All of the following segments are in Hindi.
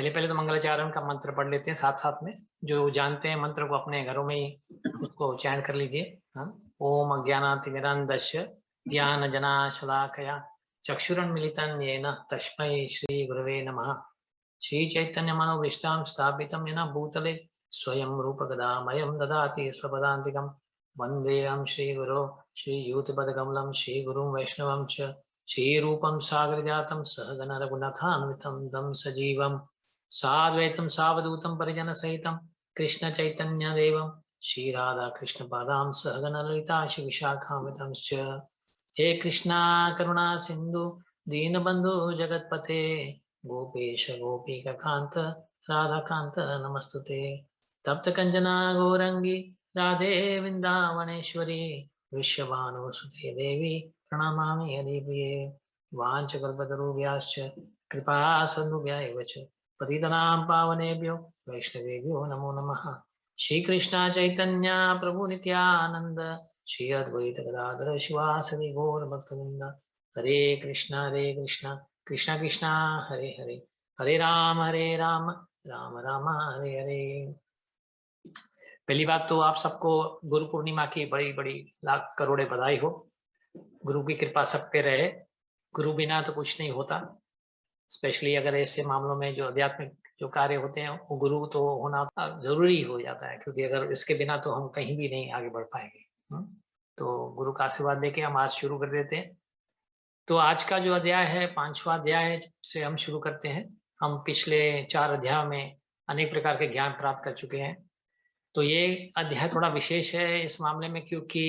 पहले पहले तो मंगलाचरण का मंत्र पढ़ लेते हैं साथ साथ में। जो जानते हैं मंत्र को अपने घरों में ही उसको उच्चारण कर लीजिए। हाँ। ओम अज्ञानातिमिरान्धस्य ज्ञानजनाशलाकया चक्षुरुन्मीलितं येन तस्मै श्री गुरवे नमः। श्री चैतन्य मनोभीष्टां स्थापितं येन भूतले स्वयं रूपगदामयं ददाति स्वपदान्तिकं। वन्देऽहं श्रीगुरो श्रीयूतपदकमलं श्रीगुरुं वैष्णवं च श्रीरूपं सागरजातं सहगण रघुनाथान्वितं तं सजीवं साद्वैतं सावधूतं परिजनसहितं कृष्ण चैतन्य देवं श्रीराधा कृष्ण पादां सहगण ललिता विशाखान्वितंश्च। हे कृष्णा करुणा सिंधु दीनबंधु जगतपते गोपेश गोपीकांत राधाकांत नमस्तुते। तप्त कंजना गौरंगी राधे वृंदावनेश्वरी विश्वभानुसुते देवी प्रणमामि हरिप्रिये। वाञ्छकल्पतरुभ्यश्च कृपा सिन्धुभ्यैव च पतितनां पावनेभ्यो वैष्णवेभ्यो नमो नमः। श्रीकृष्ण चैतन्य प्रभु नित्यानंद श्री अद्वैत गदाधर शिवासदि गौर भक्तवृंद। हरे कृष्णा कृष्ण कृष्ण हरे हरे हरे राम राम राम हरे हरे। पहली बात तो आप सबको गुरु पूर्णिमा की बड़ी बड़ी लाख करोड़े बधाई हो। गुरु की कृपा सब पे रहे। गुरु बिना तो कुछ नहीं होता। स्पेशली अगर ऐसे मामलों में जो आध्यात्मिक जो कार्य होते हैं वो गुरु तो होना जरूरी हो जाता है, क्योंकि अगर इसके बिना तो हम कहीं भी नहीं आगे बढ़ पाएंगे। तो गुरु का आशीर्वाद लेके हम आज शुरू कर देते हैं। तो आज का जो अध्याय है 5वां अध्याय से हम शुरू करते हैं। हम पिछले 4 अध्याय में अनेक प्रकार के ज्ञान प्राप्त कर चुके हैं। तो ये अध्याय थोड़ा विशेष है इस मामले में, क्योंकि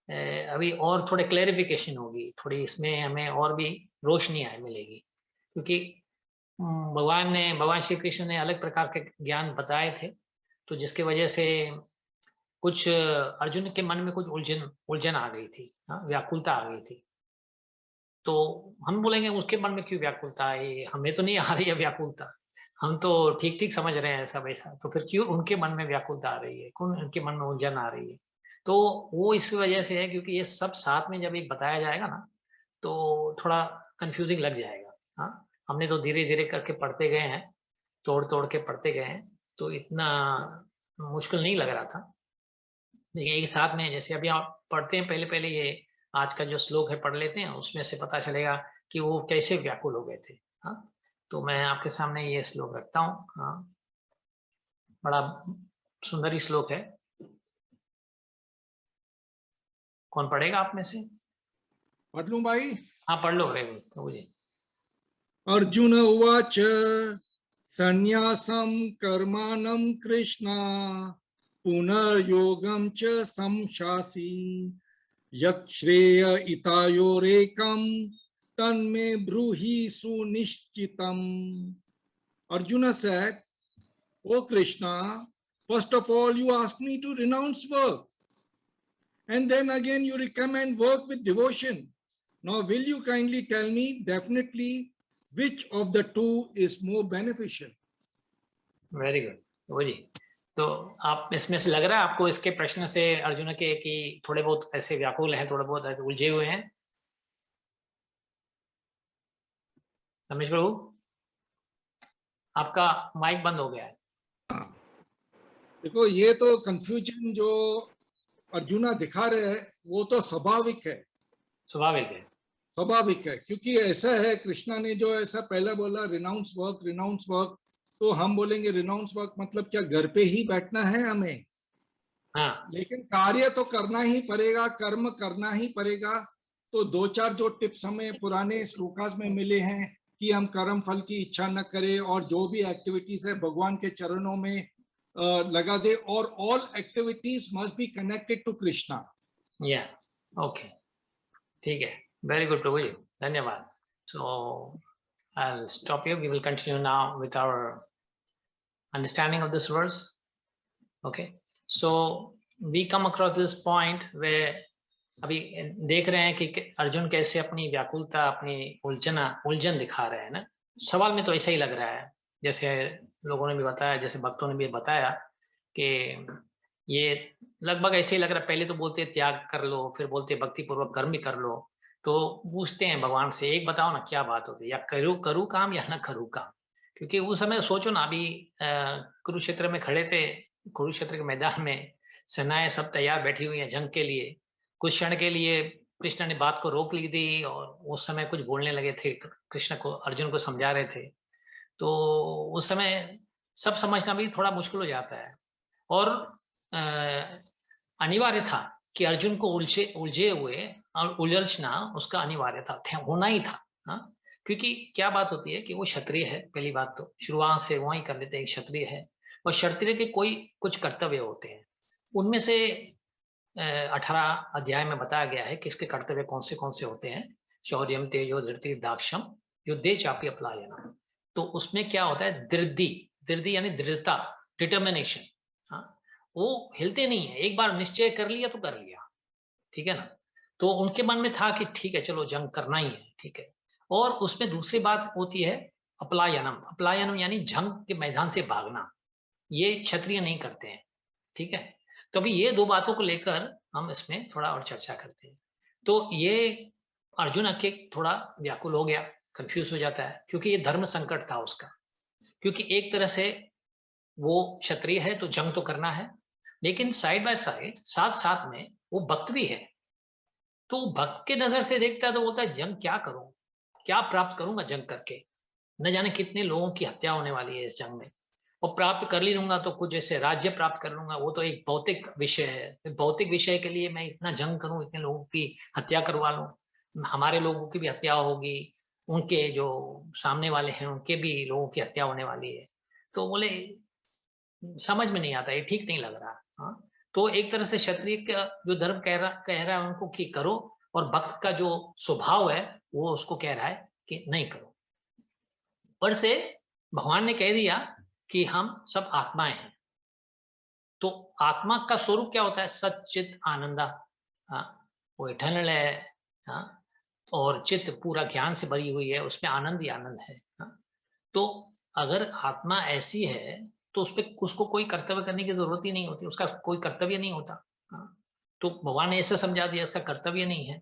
अभी और थोड़े क्लैरिफिकेशन होगी, थोड़ी इसमें हमें और भी रोशनी मिलेगी। क्योंकि भगवान श्री कृष्ण ने अलग प्रकार के ज्ञान बताए थे, तो जिसके वजह से कुछ अर्जुन के मन में कुछ उलझन आ गई थी। व्याकुलता आ गई थी। तो हम बोलेंगे उसके मन में क्यों व्याकुलता है, हमें तो नहीं आ रही है व्याकुलता, हम तो ठीक ठीक समझ रहे हैं ऐसा वैसा, तो फिर क्यों उनके मन में व्याकुलता आ रही है, कौन उनके मन में उलझन आ रही है। तो वो इस वजह से है क्योंकि ये सब साथ में जब एक बताया जाएगा ना तो थोड़ा कंफ्यूजिंग लग जाएगा। हाँ, हमने तो धीरे धीरे करके पढ़ते गए हैं, तोड़ तोड़ के पढ़ते गए हैं, तो इतना मुश्किल नहीं लग रहा था। लेकिन एक साथ में जैसे अभी आप पढ़ते हैं, पहले पहले ये आज का जो श्लोक है पढ़ लेते हैं, उसमें से पता चलेगा कि वो कैसे व्याकुल हो गए थे। हाँ, तो मैं आपके सामने ये श्लोक रखता हूँ। हाँ, बड़ा सुंदर ही श्लोक है। कौन पढ़ेगा आप में से? पढ़ लूं भाई? हाँ, पढ़ लो प्रभु जी। अर्जुन उवाच संन्यासं कर्माणं कृष्ण पुनर्योगं च संशासि यत् श्रेय इतायोरेकं तन्मे ब्रूहि सुनिश्चितम्। Arjuna said, "O Krishna, first of all you ask me to renounce work, and then again you recommend work with devotion. Now will you kindly tell me definitely which of the two is more beneficial?" Very good Prabhu ji. तो आप इसमें से लग रहा है आपको इसके प्रश्न से अर्जुन के कि थोड़े बहुत ऐसे व्याकुल हैं, थोड़े बहुत ऐसे उलझे हुए हैं? रमेश प्रभु, आपका माइक बंद हो गया है। देखो, ये तो कंफ्यूजन जो अर्जुना दिखा रहे हैं वो तो स्वाभाविक है। स्वाभाविक है। स्वाभाविक है, क्योंकि ऐसा है, कृष्णा ने जो ऐसा पहले बोला रिनाउंस वर्क, तो हम बोलेंगे रिनाउंस वर्क मतलब क्या घर पे ही बैठना है हमें? हाँ, लेकिन कार्य तो करना ही पड़ेगा, कर्म करना ही पड़ेगा। तो 2-4 जो टिप्स हमें पुराने श्लोकास में मिले हैं कि हम कर्म फल की इच्छा न करें और जो भी एक्टिविटीज है भगवान के चरणों में लगा दे, और all activities must be connected to Krishna. Yeah okay, ठीक है, वेरी गुड प्रभु जी, धन्यवाद। So I will stop you, we will continue now with our understanding of this verse. Okay, so we come across this point where अभी देख रहे हैं कि अर्जुन कैसे अपनी व्याकुलता, अपनी उलझन दिखा रहे हैं ना। सवाल में तो ऐसा ही लग रहा है, जैसे लोगों ने भी बताया, जैसे भक्तों ने भी बताया कि ये लगभग ऐसे ही लग रहा है। पहले तो बोलते त्याग कर लो, फिर बोलते भक्ति पूर्वक कर्म भी कर लो। तो पूछते हैं भगवान से, एक बताओ ना क्या बात होती है, या करूँ काम या ना करूँ काम। क्योंकि उस समय सोचो ना, अभी कुरुक्षेत्र में खड़े थे, कुरुक्षेत्र के मैदान में सेनाएं सब तैयार बैठी हुई हैं जंग के लिए। कुछ क्षण के लिए कृष्ण ने बात को रोक ली थी और उस समय कुछ बोलने लगे थे, कृष्ण को, अर्जुन को समझा रहे थे। तो उस समय सब समझना भी थोड़ा मुश्किल हो जाता है। और अनिवार्य था कि अर्जुन को उलझे उलझे हुए और उलझना उसका अनिवार्य था, होना ही था। हाँ, क्योंकि क्या बात होती है कि वो क्षत्रिय है, पहली बात तो शुरुआत से वही कर लेते हैं, क्षत्रिय है। और क्षत्रिय के कोई कुछ कर्तव्य होते हैं, उनमें से 18 अध्याय में बताया गया है कि इसके कर्तव्य कौन से होते हैं। शौर्यम तेजो धृति दाक्षम युद्धे चापी अपलायनम। तो उसमें क्या होता है, धृति, धृति यानी दृढ़ता, डिटर्मिनेशन। हाँ, वो हिलते नहीं है, एक बार निश्चय कर लिया तो कर लिया, ठीक है ना। तो उनके मन में था कि ठीक है चलो जंग करना ही है, ठीक है। और उसमें दूसरी बात होती है अपलायनम। अपलायनम यानी जंग के मैदान से भागना, ये क्षत्रिय नहीं करते हैं, ठीक है। तो अभी ये दो बातों को लेकर हम इसमें थोड़ा और चर्चा करते हैं। तो ये अर्जुन आके थोड़ा व्याकुल हो गया, कंफ्यूज हो जाता है, क्योंकि ये धर्म संकट था उसका। क्योंकि एक तरह से वो क्षत्रिय है तो जंग तो करना है, लेकिन साइड बाय साइड, साथ साथ में वो भक्त भी है। तो भक्त के नजर से देखता है तो बोलता है जंग क्या करूं, क्या प्राप्त करूंगा जंग करके, न जाने कितने लोगों की हत्या होने वाली है इस जंग में। और प्राप्त कर ही लूंगा तो कुछ जैसे राज्य प्राप्त कर लूंगा, वो तो एक भौतिक विषय है। भौतिक विषय के लिए मैं इतना जंग करूं, इतने लोगों की हत्या करवा लूं, हमारे लोगों की भी हत्या होगी, उनके जो सामने वाले हैं उनके भी लोगों की हत्या होने वाली है। तो बोले समझ में नहीं आता, ये ठीक नहीं लग रहा। हाँ, तो एक तरह से क्षत्रिय का जो धर्म कह रहा है उनको कि करो, और भक्त का जो स्वभाव है वो उसको कह रहा है कि नहीं करो। पर से भगवान ने कह दिया कि हम सब आत्माएं हैं। तो आत्मा का स्वरूप क्या होता है, सच्चित आनंदा। हाँ, वो इटर्नल है। हाँ, और चित्त पूरा ज्ञान से भरी हुई है, उसमें आनंद ही आनंद है। हाँ, तो अगर आत्मा ऐसी है तो उस पर उसको कोई कर्तव्य करने की जरूरत ही नहीं होती, उसका कोई कर्तव्य नहीं होता। हाँ, तो भगवान ने ऐसे समझा दिया इसका कर्तव्य नहीं है।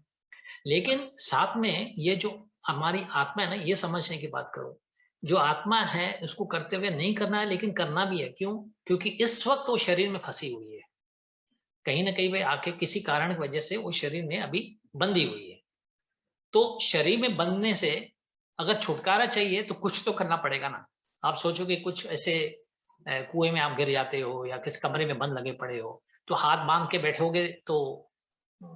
लेकिन साथ में ये जो हमारी आत्मा है ना, ये समझने की बात करो, जो आत्मा है उसको कर्तव्य नहीं करना है, लेकिन करना भी है। क्यों? क्योंकि इस वक्त वो शरीर में फंसी हुई है, कहीं ना कहीं पे आके किसी कारण की वजह से वो शरीर में अभी बंधी हुई है। तो शरीर में बंधने से अगर छुटकारा चाहिए तो कुछ तो करना पड़ेगा ना। आप सोचो कि कुछ ऐसे कुएं में आप गिर जाते हो या किस कमरे में बंद लगे पड़े हो, तो हाथ बांध के बैठोगे तो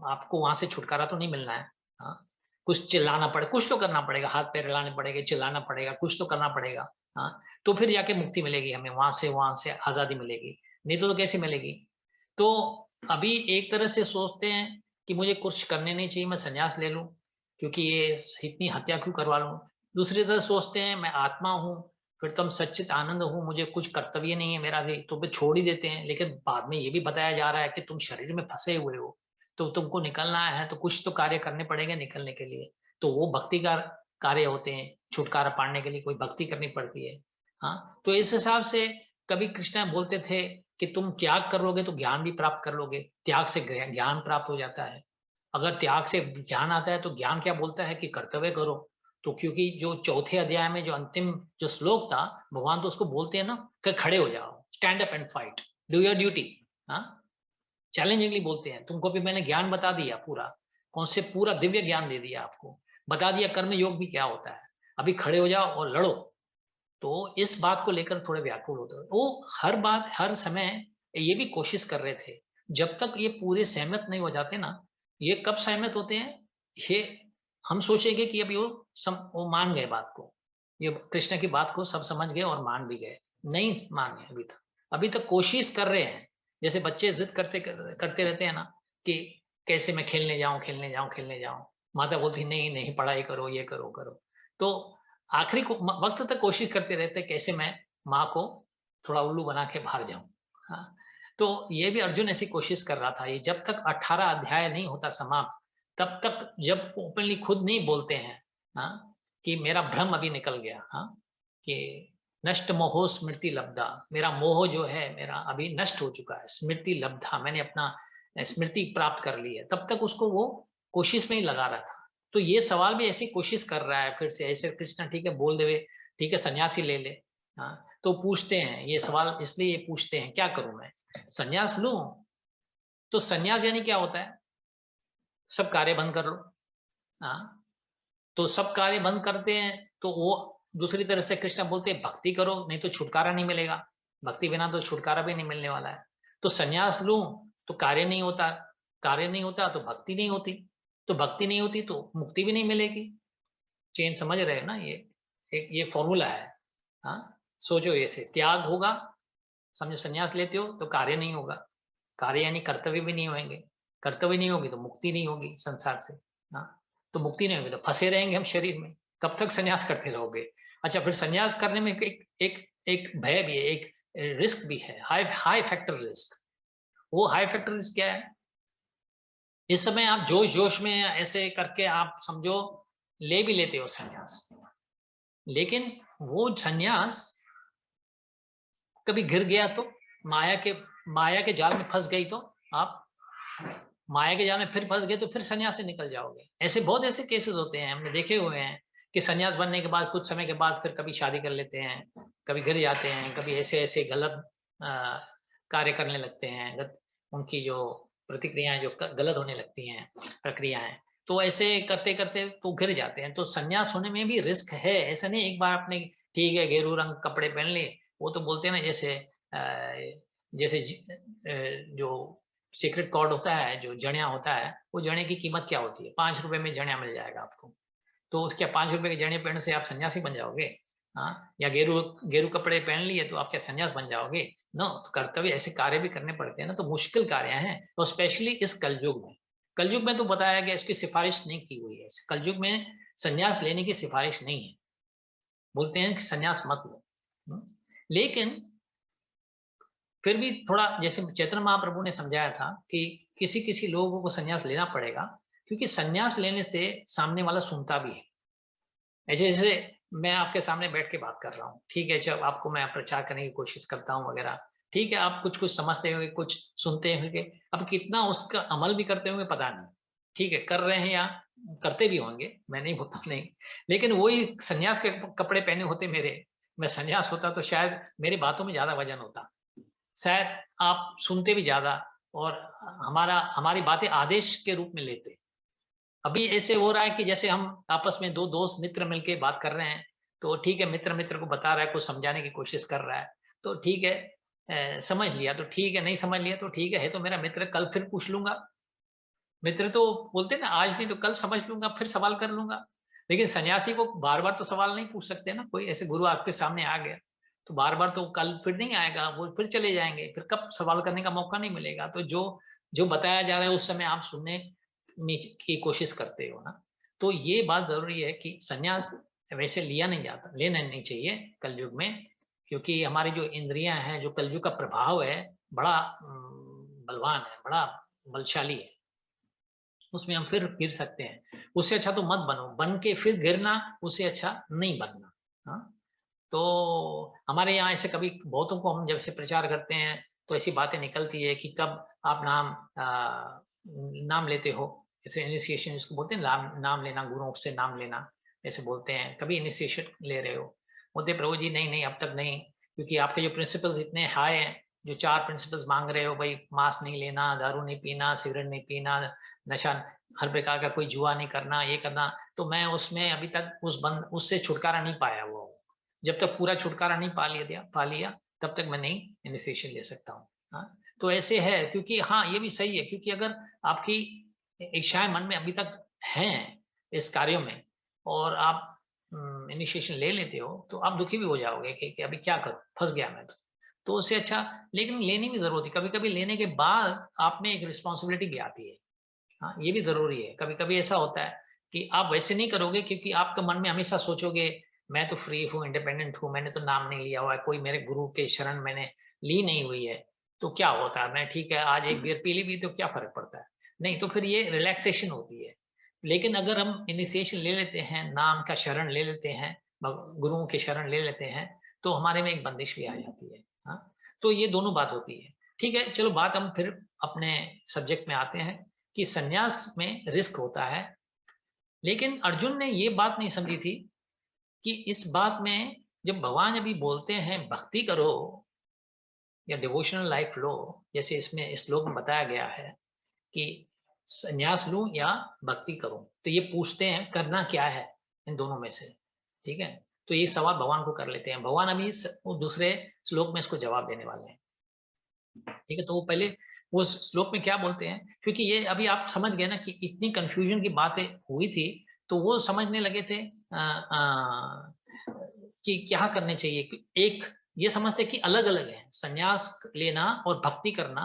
आपको वहां से छुटकारा तो नहीं मिलना है। हाँ, कुछ चिल्लाना पड़े, कुछ तो करना पड़ेगा, हाथ पैर हिलाने पड़ेगा, चिल्लाना पड़ेगा, कुछ तो करना पड़ेगा। हाँ, तो फिर जाके मुक्ति मिलेगी हमें, वहां से आजादी मिलेगी। नहीं तो कैसे मिलेगी? तो अभी एक तरह से सोचते हैं कि मुझे कुछ करने नहीं चाहिए, मैं संन्यास ले लूं, क्योंकि ये इतनी हत्या क्यों करवा लूं। दूसरी तरफ सोचते हैं मैं आत्मा हूं, फिर तो हम सच्चित आनंद हूं, मुझे कुछ कर्तव्य नहीं है मेरा भी, तो फिर छोड़ ही देते हैं। लेकिन बाद में ये भी बताया जा रहा है कि तुम शरीर में फंसे हुए हो, तो तुमको निकलना है तो कुछ तो कार्य करने पड़ेंगे निकलने के लिए। तो वो भक्ति का कार्य होते हैं, छुटकारा पाने के लिए कोई भक्ति करनी पड़ती है। हाँ, तो इस हिसाब से कभी कृष्णा बोलते थे कि तुम त्याग कर लोगे तो ज्ञान भी प्राप्त कर लोगे, त्याग से ज्ञान प्राप्त हो जाता है। अगर त्याग से ज्ञान आता है तो ज्ञान क्या बोलता है कि कर्तव्य करो। तो क्योंकि जो चौथे अध्याय में जो अंतिम जो श्लोक था, भगवान तो उसको बोलते हैं ना कि खड़े हो जाओ, stand up and fight, do your duty. हाँ, चैलेंजिंगली बोलते हैं, तुमको भी मैंने ज्ञान बता दिया पूरा, कौन से पूरा दिव्य ज्ञान दे दिया आपको, बता दिया कर्म योग भी क्या होता है, अभी खड़े हो जाओ और लड़ो। तो इस बात को लेकर थोड़े व्याकुल होते हैं वो, हर बात हर समय ये भी कोशिश कर रहे थे। जब तक ये पूरे सहमत नहीं हो जाते ना, ये कब सहमत होते हैं, ये हम सोचेंगे कि अभी वो मान गए बात को, ये कृष्ण की बात को सब समझ गए और मान भी गए। नहीं माने अभी तक कोशिश कर रहे हैं। जैसे बच्चे जिद करते रहते हैं ना कि कैसे मैं खेलने जाऊं खेलने जाऊं खेलने जाऊं, माता बोलती नहीं नहीं पढ़ाई करो, ये करो करो। तो आखिरी वक्त तक कोशिश करते रहते कैसे मैं माँ को थोड़ा उल्लू बना के बाहर जाऊं। हाँ, तो ये भी अर्जुन ऐसी कोशिश कर रहा था। ये जब तक 18 अध्याय नहीं होता समाप्त, तब तक जब ओपनली खुद नहीं बोलते हैं, हाँ, कि मेरा भ्रम अभी निकल गया, हाँ, कि नष्ट मोहो स्मृति लब्धा, मेरा मोह जो है मेरा अभी नष्ट हो चुका है, स्मृति लब्धा, मैंने अपना स्मृति प्राप्त कर ली है, तब तक उसको वो कोशिश में ही लगा रहा था। तो ये सवाल भी ऐसी कोशिश कर रहा है फिर से, ऐसे कृष्ण ठीक है बोल देवे, ठीक है सन्यासी ले ले, हाँ, तो पूछते हैं ये सवाल, इसलिए ये पूछते हैं क्या करूं मैं, संन्यास लूं? तो संन्यास यानी क्या होता है? सब कार्य बंद कर लो। हाँ, तो सब कार्य बंद करते हैं तो वो दूसरी तरह से कृष्ण बोलते हैं भक्ति करो, नहीं तो छुटकारा नहीं मिलेगा। भक्ति बिना तो छुटकारा भी नहीं मिलने वाला है। तो संन्यास लूं तो कार्य नहीं होता, कार्य नहीं होता तो भक्ति नहीं होती, तो भक्ति नहीं होती तो मुक्ति भी नहीं मिलेगी। चेन समझ रहे हो ना? ये एक ये फॉर्मूला है। हाँ, सोचो, ऐसे त्याग होगा, समझो संन्यास लेते हो तो कार्य नहीं होगा, कार्य यानी कर्तव्य भी नहीं होंगे, कर्तव्य नहीं होगी तो मुक्ति नहीं होगी संसार से। हाँ, तो मुक्ति नहीं होगी तो फंसे रहेंगे हम शरीर में, कब तक संन्यास करते रहोगे? अच्छा, फिर संन्यास करने में एक भय भी है, एक रिस्क भी है, हाई हाई फैक्टर रिस्क। वो हाई फैक्टर रिस्क क्या है? इस समय आप जोश जोश में ऐसे करके आप समझो ले भी लेते हो संन्यास, लेकिन वो संन्यास कभी गिर गया तो, माया के जाल में फंस गई तो, आप माया के जाल में फिर फंस गए तो फिर संन्यास से निकल जाओगे। ऐसे बहुत ऐसे केसेस होते हैं, हमने देखे हुए हैं कि संन्यास बनने के बाद कुछ समय के बाद फिर कभी शादी कर लेते हैं, कभी गिर जाते हैं, कभी ऐसे ऐसे गलत कार्य करने लगते हैं, उनकी जो प्रतिक्रियाएं जो गलत होने लगती हैं, प्रक्रियाएं, तो ऐसे करते करते तो गिर जाते हैं। तो संन्यास होने में भी रिस्क है, ऐसा नहीं एक बार आपने ठीक है गेरू रंग कपड़े पहन लिए, वो तो बोलते हैं ना जैसे जैसे जो सीक्रेट कॉर्ड होता है, जो जणिया होता है, वो जणे की कीमत क्या होती है? 5 रुपए में जणिया मिल जाएगा आपको। तो क्या 5 रुपए के जणे पहनने से आप सन्यासी बन जाओगे? हाँ, या गेरू गेरू कपड़े पहन लिए तो आप क्या सन्यास बन जाओगे? नो, तो कर्तव्य ऐसे कार्य भी करने पड़ते हैं ना, तो मुश्किल कार्य हैं, और स्पेशली इस कलयुग में। कलयुग में तो बताया गया, इसकी सिफारिश नहीं की हुई है, कलयुग में संन्यास लेने की सिफारिश नहीं है, बोलते हैं कि संन्यास मत लो। लेकिन फिर भी थोड़ा, जैसे चैतन्य महाप्रभु ने समझाया था कि किसी किसी लोगों को संन्यास लेना पड़ेगा, क्योंकि संन्यास लेने से सामने वाला सुनता भी है। ऐसे जैसे मैं आपके सामने बैठ के बात कर रहा हूँ, ठीक है, जब आपको मैं प्रचार करने की कोशिश करता हूँ वगैरह, ठीक है, आप कुछ कुछ समझते होंगे, कुछ सुनते होंगे, अब कितना उसका अमल भी करते होंगे पता नहीं, ठीक है, कर रहे हैं या करते भी होंगे, मैं नहीं बोलता नहीं। लेकिन वही संन्यास के कपड़े पहने होते मेरे, मैं संन्यास होता तो शायद मेरी बातों में ज्यादा वजन होता, शायद आप सुनते भी ज्यादा, और हमारी बातें आदेश के रूप में लेते। अभी ऐसे हो रहा है कि जैसे हम आपस में दो दोस्त मित्र मिलके बात कर रहे हैं, तो ठीक है, मित्र मित्र को बता रहा है, कुछ समझाने की कोशिश कर रहा है, तो ठीक है, समझ लिया तो ठीक है, नहीं समझ लिया तो ठीक है तो मेरा मित्र, कल फिर पूछ लूंगा। मित्र तो बोलते हैं ना, आज नहीं तो कल समझ लूंगा, फिर सवाल कर लूंगा। लेकिन सन्यासी को बार बार तो सवाल नहीं पूछ सकते ना, कोई ऐसे गुरु आपके सामने आ गया तो बार बार तो कल फिर नहीं आएगा, वो फिर चले जाएंगे, फिर कब सवाल करने का मौका नहीं मिलेगा। तो जो जो बताया जा रहा है उस समय आप सुनने की कोशिश करते हो ना। तो ये बात जरूरी है कि संन्यास वैसे लिया नहीं जाता, लेना नहीं चाहिए कलयुग में, क्योंकि हमारी जो इंद्रियां हैं, जो कलयुग का प्रभाव है, बड़ा बलवान है, बड़ा बलशाली है, उसमें हम फिर गिर सकते हैं। उससे अच्छा तो मत बनो, बन के फिर गिरना उससे अच्छा नहीं बनना। हाँ, तो हमारे यहाँ ऐसे कभी बहुतों को हम जब से प्रचार करते हैं तो ऐसी बातें निकलती है कि कब आप नाम लेते हो, जैसे इनिशिएशन जिसको बोलते हैं, नाम लेना, गुरुओं से नाम लेना, ऐसे बोलते हैं, कभी इनिशिएशन ले रहे हो? बोलते प्रभु जी नहीं नहीं, अब तक नहीं, क्योंकि आपके जो प्रिंसिपल्स इतने हाई हैं, जो 4 प्रिंसिपल्स मांग रहे हो भाई, मांस नहीं लेना, दारू नहीं पीना, सिगरेट नहीं पीना, नशा, हर प्रकार का कोई जुआ नहीं करना, ये करना, तो मैं उसमें अभी तक उससे छुटकारा नहीं पाया हुआ हूँ। जब तक पूरा छुटकारा नहीं पा लिया तब तक मैं नहीं इनिशिएशन ले सकता हूँ। हाँ, तो ऐसे है, क्योंकि हाँ ये भी सही है, क्योंकि अगर आपकी इच्छाएं मन में अभी तक हैं इस कार्यों में, और आप इनिशिएशन ले लेते हो, तो आप दुखी भी हो जाओगे कि अभी क्या करूं, फंस गया मैं तो उससे अच्छा, लेकिन लेने की जरूरत है, कभी कभी लेने के बाद आप में एक रिस्पॉन्सिबिलिटी भी आती है। हाँ, ये भी जरूरी है, कभी कभी ऐसा होता है कि आप वैसे नहीं करोगे, क्योंकि आपका मन में हमेशा सोचोगे मैं तो फ्री हूँ, इंडिपेंडेंट हूँ, मैंने तो नाम नहीं लिया हुआ है, कोई मेरे गुरु के शरण मैंने ली नहीं हुई है, तो क्या होता है, मैं ठीक है आज एक बियर पी ली भी तो क्या फर्क पड़ता है? नहीं, तो फिर ये रिलैक्सेशन होती है। लेकिन अगर हम इनिशिएशन ले लेते हैं, नाम का शरण ले लेते हैं, गुरुओं के शरण ले लेते हैं, तो हमारे में एक बंदिश भी आ जाती है। हाँ, तो ये दोनों बात होती है। ठीक है, चलो बात हम फिर अपने सब्जेक्ट में आते हैं कि संन्यास में रिस्क होता है। लेकिन अर्जुन ने ये बात नहीं समझी थी कि इस बात में, जब भगवान अभी बोलते हैं भक्ति करो या डिवोशनल लाइफ लो, जैसे इसमें इस श्लोक में बताया गया है कि संन्यास लूं या भक्ति करूं, तो ये पूछते हैं करना क्या है इन दोनों में से। ठीक है, तो ये सवाल भगवान को कर लेते हैं। भगवान अभी वो दूसरे श्लोक में इसको जवाब देने वाले हैं। ठीक है, तो वो पहले वो श्लोक में क्या बोलते हैं, क्योंकि ये अभी आप समझ गए ना कि इतनी कंफ्यूजन की बातें हुई थी, तो वो समझने लगे थे कि क्या करने चाहिए। एक ये समझते कि अलग अलग है, संन्यास लेना और भक्ति करना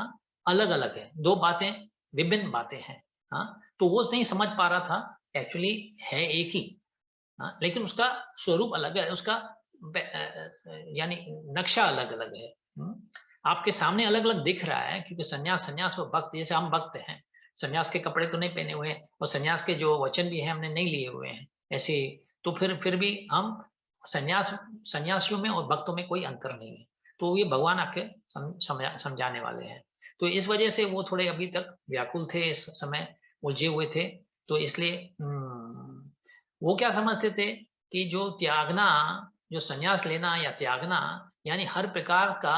अलग अलग है, दो बातें, विभिन्न बातें हैं। हाँ, तो वो नहीं समझ पा रहा था, एक्चुअली है एक ही। हाँ, लेकिन उसका स्वरूप अलग है, उसका यानी नक्शा अलग अलग है। आपके सामने अलग अलग दिख रहा है, क्योंकि संन्यास संन्यास और भक्त, जैसे हम भक्त हैं, संन्यास के कपड़े तो नहीं पहने हुए हैं और संन्यास के जो वचन भी हैं हमने नहीं लिए हुए हैं ऐसे, तो फिर भी हम संन्यास संन्यासियों में और भक्तों में कोई अंतर नहीं है। तो ये भगवान आके समझाने वाले हैं। तो इस वजह से वो थोड़े अभी तक व्याकुल थे, इस समय उलझे हुए थे। तो इसलिए वो क्या समझते थे कि जो त्यागना, जो संन्यास लेना या त्यागना, यानी हर प्रकार का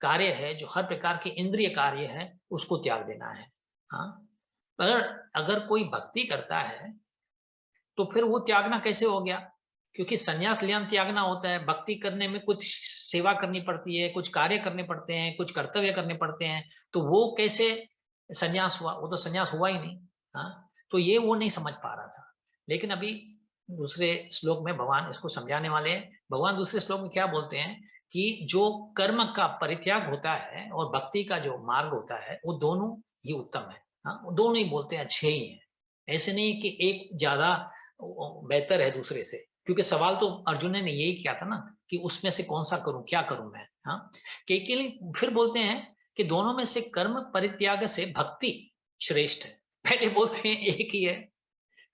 कार्य है, जो हर प्रकार के इंद्रिय कार्य है, उसको त्याग देना है। हाँ, पर अगर कोई भक्ति करता है तो फिर वो त्यागना कैसे हो गया? क्योंकि संन्यास लेना त्यागना होता है, भक्ति करने में कुछ सेवा करनी पड़ती है, कुछ कार्य करने पड़ते हैं, कुछ कर्तव्य करने पड़ते हैं, तो वो कैसे संन्यास हुआ? वो तो संन्यास हुआ ही नहीं। हाँ, तो ये वो नहीं समझ पा रहा था। लेकिन अभी दूसरे श्लोक में भगवान इसको समझाने वाले हैं। भगवान दूसरे श्लोक में क्या बोलते हैं कि जो कर्म का परित्याग होता है और भक्ति का जो मार्ग होता है, वो दोनों ही उत्तम है। हाँ, वो दोनों ही बोलते हैं अच्छे ही हैं। ऐसे नहीं कि एक ज्यादा बेहतर है दूसरे से, क्योंकि सवाल तो अर्जुन ने यही किया था ना कि उसमें से कौन सा करूं, क्या करूं मैं। हाँ, केवल फिर बोलते हैं कि दोनों में से कर्म परित्याग से भक्ति श्रेष्ठ है। पहले बोलते हैं एक ही है,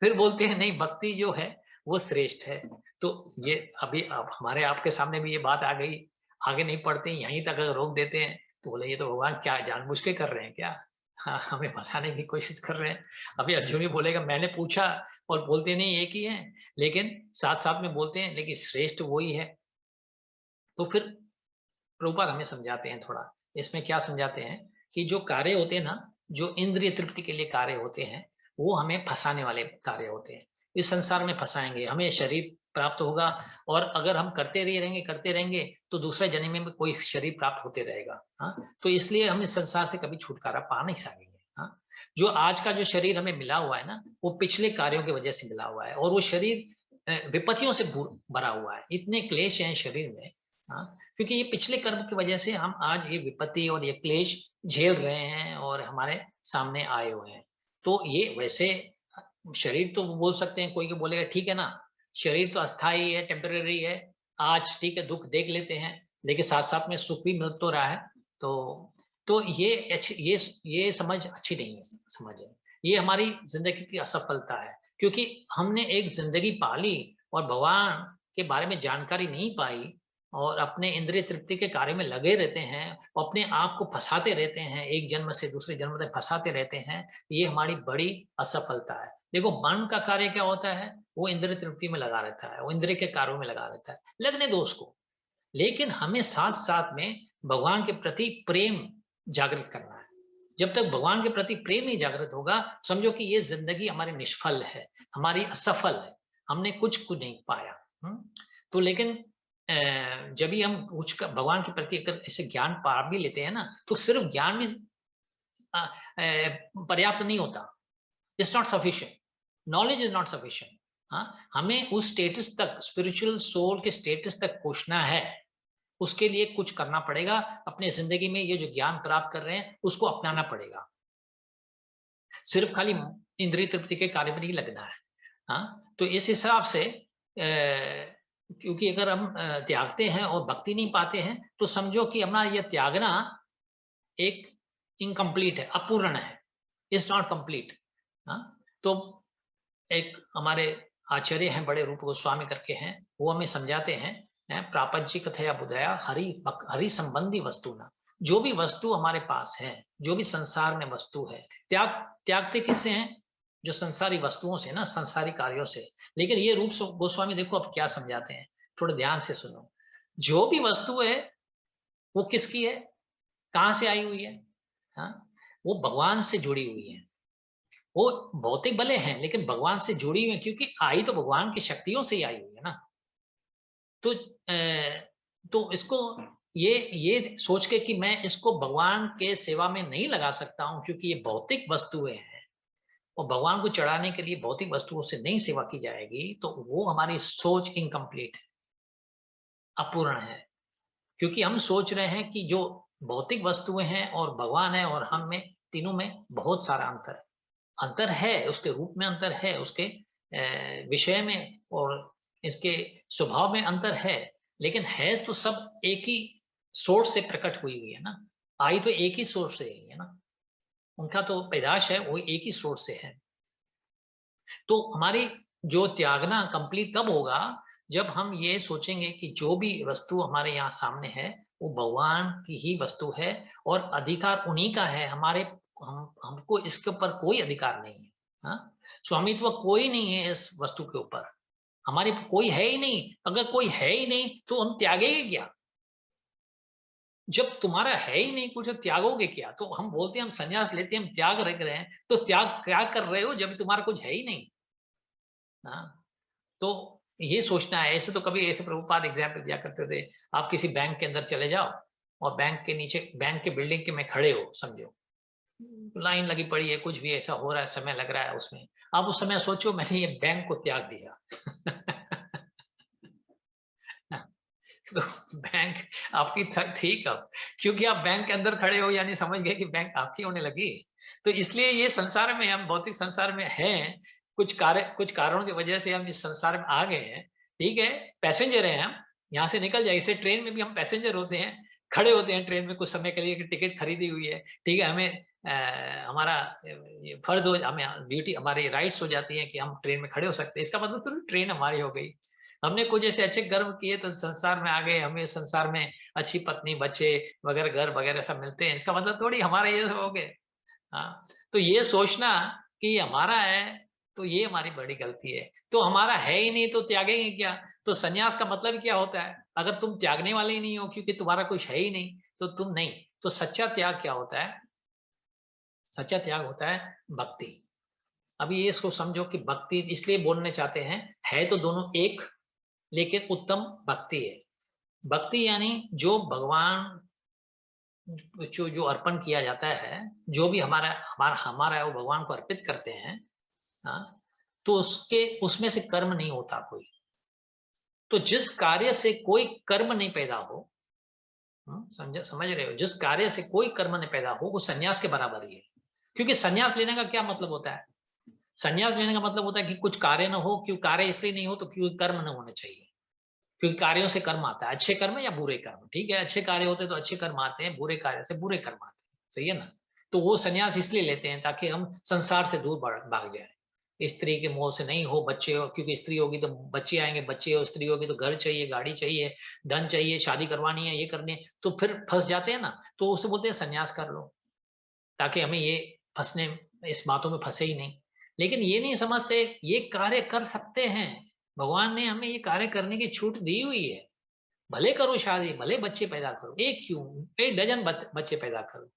फिर बोलते हैं नहीं, भक्ति जो है वो श्रेष्ठ है। तो ये अभी अब हमारे आपके सामने भी ये बात आ गई, आगे नहीं पढ़ते, यहीं तक अगर रोक देते हैं तो बोले ये तो भगवान क्या जानबूझ के कर रहे हैं क्या? हाँ, हमें फंसाने की कोशिश कर रहे हैं। अभी अर्जुन ही बोलेगा मैंने पूछा, और बोलते नहीं एक ही है, लेकिन साथ साथ में बोलते हैं लेकिन श्रेष्ठ वही है। तो फिर प्रभुपाद हमें समझाते हैं थोड़ा, इसमें क्या समझाते हैं कि जो कार्य होते हैं ना, जो इंद्रिय तृप्ति के लिए कार्य होते हैं, वो हमें फंसाने वाले कार्य होते हैं। इस संसार में फंसाएंगे, हमें शरीर प्राप्त होगा, और अगर हम करते रहेंगे तो दूसरे जन्म में कोई शरीर प्राप्त होते रहेगा। हाँ, तो इसलिए हम इस संसार से कभी छुटकारा पा नहीं सकेंगे। हाँ, जो आज का जो शरीर हमें मिला हुआ है ना, वो पिछले कार्यों की वजह से मिला हुआ है, और वो शरीर विपत्तियों से भरा हुआ है, इतने क्लेश हैं शरीर में। हाँ, क्योंकि ये पिछले कर्म की वजह से हम आज ये विपत्ति और ये क्लेश झेल रहे हैं और हमारे सामने आए हुए हैं। तो ये वैसे शरीर तो बोल सकते हैं, कोई बोलेगा ठीक है ना, शरीर तो अस्थाई है, टेम्पररी है, आज ठीक है दुख देख लेते हैं, लेकिन साथ साथ में सुख भी मिल तो रहा है। तो ये समझ अच्छी नहीं है, समझ है, ये हमारी जिंदगी की असफलता है, क्योंकि हमने एक जिंदगी पाली और भगवान के बारे में जानकारी नहीं पाई, और अपने इंद्रिय तृप्ति के कार्य में लगे रहते हैं, अपने आप को फंसाते रहते हैं, एक जन्म से दूसरे जन्म तक फंसाते रहते हैं। ये हमारी बड़ी असफलता है। देखो, मन का कार्य क्या होता है, वो इंद्रिय तृप्ति में लगा रहता है, वो इंद्रिय के कार्यों में लगा रहता है, लगने दो उसको। लेकिन हमें साथ साथ में भगवान के प्रति प्रेम जागृत करना है। जब तक भगवान के प्रति प्रेम नहीं जागृत होगा, समझो कि ये जिंदगी हमारी निष्फल है, हमारी असफल है, हमने कुछ नहीं पाया। तो लेकिन जब भी हम कुछ भगवान के प्रति अगर ऐसे ज्ञान पा भी लेते हैं ना, तो सिर्फ ज्ञान भी पर्याप्त नहीं होता। It's not sufficient, knowledge is not sufficient. हाँ, हमें उस स्टेटस तक, स्पिरिचुअल सोल के स्टेटस तक पहुंचना है, उसके लिए कुछ करना पड़ेगा अपने जिंदगी में। ये जो ज्ञान प्राप्त कर रहे हैं उसको अपनाना पड़ेगा, सिर्फ खाली इंद्रिय तृप्ति के कार्य में नहीं लगना है। हाँ, तो इस हिसाब से क्योंकि अगर हम त्यागते हैं और भक्ति नहीं पाते हैं, तो समझो कि हमारा यह त्यागना एक इनकम्प्लीट है, अपूर्ण है, इज नॉट कंप्लीट। तो एक हमारे आचार्य हैं, बड़े रूप गोस्वामी करके हैं, वो हमें समझाते हैं, प्रापंचिक कथया बुधाया हरि संबंधी वस्तु ना, जो भी वस्तु हमारे पास है, जो भी संसार में वस्तु है, त्यागते किससे हैं? जो संसारी वस्तुओं से ना, संसारी कार्यों से। लेकिन ये रूप गोस्वामी देखो अब क्या समझाते हैं, थोड़े ध्यान से सुनो। जो भी वस्तु है वो किसकी है, कहाँ से आई हुई है? हाँ, वो भगवान से जुड़ी हुई है। वो भौतिक भले हैं लेकिन भगवान से जुड़ी हुई है, क्योंकि आई तो भगवान की शक्तियों से ही आई हुई है ना। तो तो इसको ये सोच के कि मैं इसको भगवान के सेवा में नहीं लगा सकता हूँ क्योंकि ये भौतिक वस्तुएं हैं और भगवान को चढ़ाने के लिए भौतिक वस्तुओं से नहीं सेवा की जाएगी, तो वो हमारी सोच इनकम्प्लीट है, अपूर्ण है। क्योंकि हम सोच रहे हैं कि जो भौतिक वस्तुएं हैं और भगवान है और हम में, तीनों में बहुत सारा अंतर है, उसके रूप में अंतर है, उसके विषय में और इसके स्वभाव में अंतर है, लेकिन है तो सब एक ही सोर्स से प्रकट हुई हुई है ना। आई तो एक ही सोर्स से ही है ना, उनका तो पैदाश है वो एक ही सोर्स से है। तो हमारी जो त्यागना कंप्लीट तब होगा जब हम ये सोचेंगे कि जो भी वस्तु हमारे यहाँ सामने है वो भगवान की ही वस्तु है और अधिकार उन्हीं का है, हमारे हमको इसके ऊपर कोई अधिकार नहीं है। हाँ? स्वामित्व कोई नहीं है इस वस्तु के ऊपर, हमारे कोई है ही नहीं। अगर कोई है ही नहीं तो हम त्यागेंगे क्या? जब तुम्हारा है ही नहीं कुछ तो त्यागोगे क्या? तो हम बोलते हैं हम संन्यास लेते हैं, हम त्याग रहे हैं, तो त्याग क्या कर रहे हो जब तुम्हारा कुछ है ही नहीं। हाँ, तो ये सोचना है। ऐसे तो कभी ऐसे प्रभुपाद एग्जाम्पल दिया करते थे, आप किसी बैंक के अंदर चले जाओ और बैंक के नीचे, बैंक के बिल्डिंग के में खड़े हो समझो, लाइन लगी पड़ी है, कुछ भी ऐसा हो रहा है, समय लग रहा है उसमें, आप उस समय सोचो मैंने ये बैंक को त्याग दिया। तो बैंक आपकी थी कब? क्योंकि आप बैंक के अंदर खड़े हो, यानी समझ गए कि बैंक आपकी होने लगी। तो इसलिए ये संसार में, हम भौतिक संसार में हैं, कुछ कारणों की वजह से हम इस संसार में आ गए हैं। ठीक है, पैसेंजर हैं हम, यहाँ से निकल जाए। इसे ट्रेन में भी हम पैसेंजर होते हैं, खड़े होते हैं ट्रेन में कुछ समय के लिए, टिकट खरीदी हुई है। ठीक है, हमें हमारा ये फर्ज हो, हमें ड्यूटी, हमारी राइट्स हो जाती है कि हम ट्रेन में खड़े हो सकते हैं। इसका मतलब तो ट्रेन हमारी हो गई। हमने कुछ ऐसे अच्छे कर्म किए तो संसार में आ गए, हमें संसार में अच्छी पत्नी, बच्चे वगैरह, घर वगैरह सब मिलते हैं। इसका मतलब थोड़ी हमारा ये सब हो गए। हाँ, तो ये सोचना कि ये हमारा है, तो ये हमारी बड़ी गलती है। तो हमारा है ही नहीं तो त्यागेंगे क्या? तो सन्यास का मतलब क्या होता है? अगर तुम त्यागने वाले ही नहीं हो क्योंकि तुम्हारा कुछ है ही नहीं, तो तुम नहीं। तो सच्चा त्याग क्या होता है? सच्चा त्याग होता है भक्ति। अभी ये इसको समझो कि भक्ति इसलिए बोलने चाहते हैं, है तो दोनों एक, लेकिन उत्तम भक्ति है। भक्ति यानी जो भगवान, जो जो अर्पण किया जाता है, जो भी हमारा हमारा हमारा है वो भगवान को अर्पित करते हैं। हाँ, तो उसके उसमें से कर्म नहीं होता कोई। तो जिस कार्य से कोई कर्म नहीं पैदा हो, समझ रहे हो, जिस कार्य से कोई कर्म नहीं पैदा हो वो सन्यास के बराबर ही है। क्योंकि सन्यास लेने का क्या मतलब होता है? सन्यास लेने का मतलब होता है कि कुछ कार्य ना हो। क्यों कार्य इसलिए नहीं हो? तो क्योंकि कर्म न होने चाहिए। क्योंकि कार्यों से कर्म आता है, अच्छे कर्म या बुरे कर्म। ठीक है, अच्छे कार्य होते तो अच्छे कर्म आते हैं, बुरे कार्य से बुरे कर्म आते हैं। सही है ना? तो वो सन्यास इसलिए लेते हैं ताकि हम संसार से दूर भाग जाए। स्त्री के मोह से नहीं हो, बच्चे हो, क्योंकि स्त्री होगी तो बच्चे आएंगे, बच्चे हो, स्त्री होगी तो घर चाहिए, गाड़ी चाहिए, धन चाहिए, शादी करवानी है, ये करनी है, तो फिर फंस जाते हैं ना। तो उसे बोलते हैं सन्यास कर लो, ताकि हमें ये फंसने, इस बातों में फंसे ही नहीं। लेकिन ये नहीं समझते ये कार्य कर सकते हैं। भगवान ने हमें ये कार्य करने की छूट दी हुई है। भले करो शादी, भले बच्चे पैदा करो, एक क्यों, एक डजन बच्चे पैदा करो।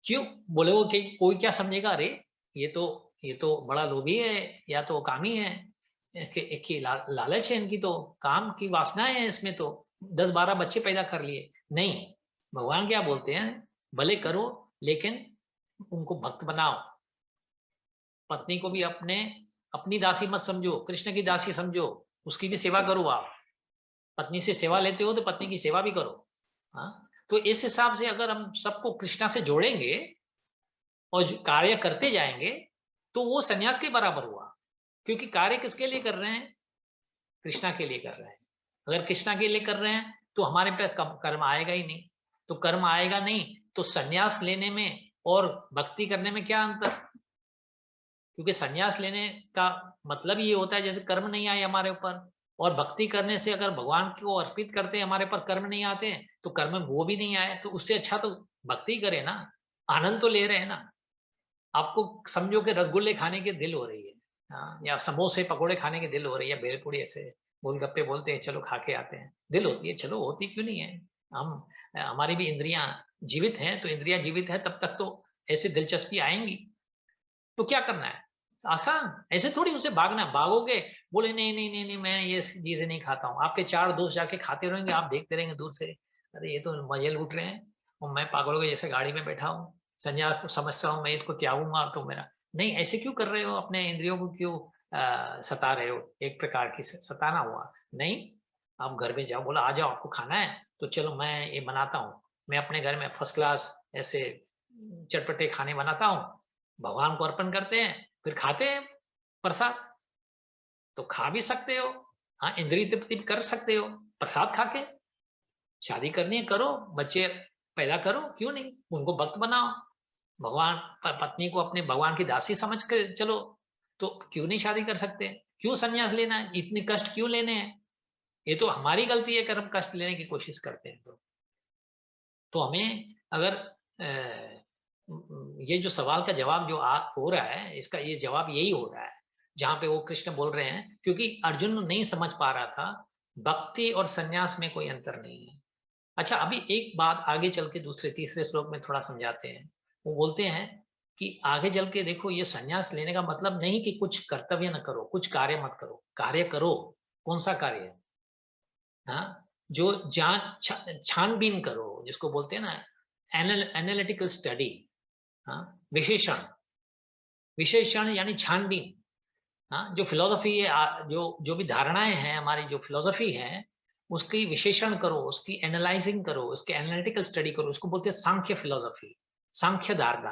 क्यों? बोले वो कि कोई क्या समझेगा, अरे ये तो बड़ा लोभी है या तो कामी है, इसकी लालच है, इनकी तो काम की वासनाएं है इसमें, तो 10-12 बच्चे पैदा कर लिए। नहीं, भगवान क्या बोलते हैं, भले करो लेकिन उनको भक्त बनाओ। पत्नी को भी अपनी दासी मत समझो, कृष्ण की दासी समझो, उसकी भी सेवा करो आप। पत्नी से सेवा लेते हो तो पत्नी की सेवा भी करो। हाँ, तो इस हिसाब से अगर हम सबको कृष्णा से जोड़ेंगे और जो कार्य करते जाएंगे तो वो सन्यास के बराबर हुआ। क्योंकि कार्य किसके लिए कर रहे हैं? कृष्णा के लिए कर रहे हैं। अगर कृष्णा के लिए कर रहे हैं तो हमारे पे कर्म आएगा ही नहीं। तो कर्म आएगा नहीं तो सन्यास लेने में और भक्ति करने में क्या अंतर? क्योंकि सन्यास लेने का मतलब ये होता है जैसे कर्म नहीं आए हमारे ऊपर, और भक्ति करने से अगर भगवान को अर्पित करते हैं, हमारे पर कर्म नहीं आते हैं, तो कर्म में वो भी नहीं आए, तो उससे अच्छा तो भक्ति करे ना। आनंद तो ले रहे हैं ना। आपको समझो कि रसगुल्ले खाने की दिल हो रही है, हाँ, या समोसे पकोड़े खाने की दिल हो रही है, भेलपूरी ऐसे, गोलगप्पे बोलते हैं चलो खा के आते हैं, दिल होती है, चलो होती क्यों नहीं है। हम हमारी भी इंद्रियां जीवित हैं, तो इंद्रियां जीवित है तब तक तो ऐसे दिलचस्पी आएंगी। तो क्या करना है, आसान, ऐसे थोड़ी उसे भागना है। भागोगे, बोले नहीं नहीं नहीं नहीं मैं ये चीजें नहीं खाता हूँ, आपके 4 दोस्त जाके खाते रहेंगे, आप देखते रहेंगे दूर से, अरे ये तो मजे लूट रहे हैं और मैं पागलों के जैसे गाड़ी में बैठा हूँ, संन्यास को समझता हूँ, मैं इसको त्यागूंगा तो मेरा। नहीं, ऐसे क्यों कर रहे हो, अपने इंद्रियों को क्यों सता रहे हो, एक प्रकार की सताना हुआ। नहीं, आप घर में जाओ, बोला आ जाओ आपको खाना है तो चलो मैं ये बनाता हूँ, मैं अपने घर में फर्स्ट क्लास ऐसे चटपटे खाने बनाता हूँ, भगवान को अर्पण करते हैं, फिर खाते हैं प्रसाद। तो खा भी सकते हो, हाँ इंद्रिय तृप्ति कर सकते हो प्रसाद खा के। शादी करनी है करो, बच्चे पैदा करो, क्यों नहीं, उनको भक्त बनाओ, भगवान पत्नी को अपने भगवान की दासी समझ कर चलो, तो क्यों नहीं शादी कर सकते, क्यों संन्यास लेना है, इतने कष्ट क्यों लेने हैं। ये तो हमारी गलती है अगर हम कष्ट लेने की कोशिश करते हैं तो हमें अगर ये जो सवाल का जवाब जो हो रहा है, इसका ये जवाब यही हो रहा है जहां पे वो कृष्ण बोल रहे हैं, क्योंकि अर्जुन नहीं समझ पा रहा था भक्ति और सन्यास में कोई अंतर नहीं है। अच्छा, अभी एक बात आगे चल के दूसरे तीसरे श्लोक में थोड़ा समझाते हैं। वो बोलते हैं कि आगे चल के देखो, ये सन्यास लेने का मतलब नहीं कि कुछ कर्तव्य न करो, कुछ कार्य मत करो, कार्य करो। कौन सा कार्य, हाँ, जो छानबीन करो, जिसको बोलते हैं ना एनालिटिकल स्टडी, हाँ, विशेषण, विशेषण यानी छानबीन। हाँ, जो फिलोसफी है, जो जो भी धारणाएं हैं हमारी, जो फिलोसफी है उसकी विशेषण करो, उसकी एनालाइजिंग करो, उसके एनालिटिकल स्टडी करो, उसको बोलते हैं सांख्य फिलोसफी, सांख्य धारणा।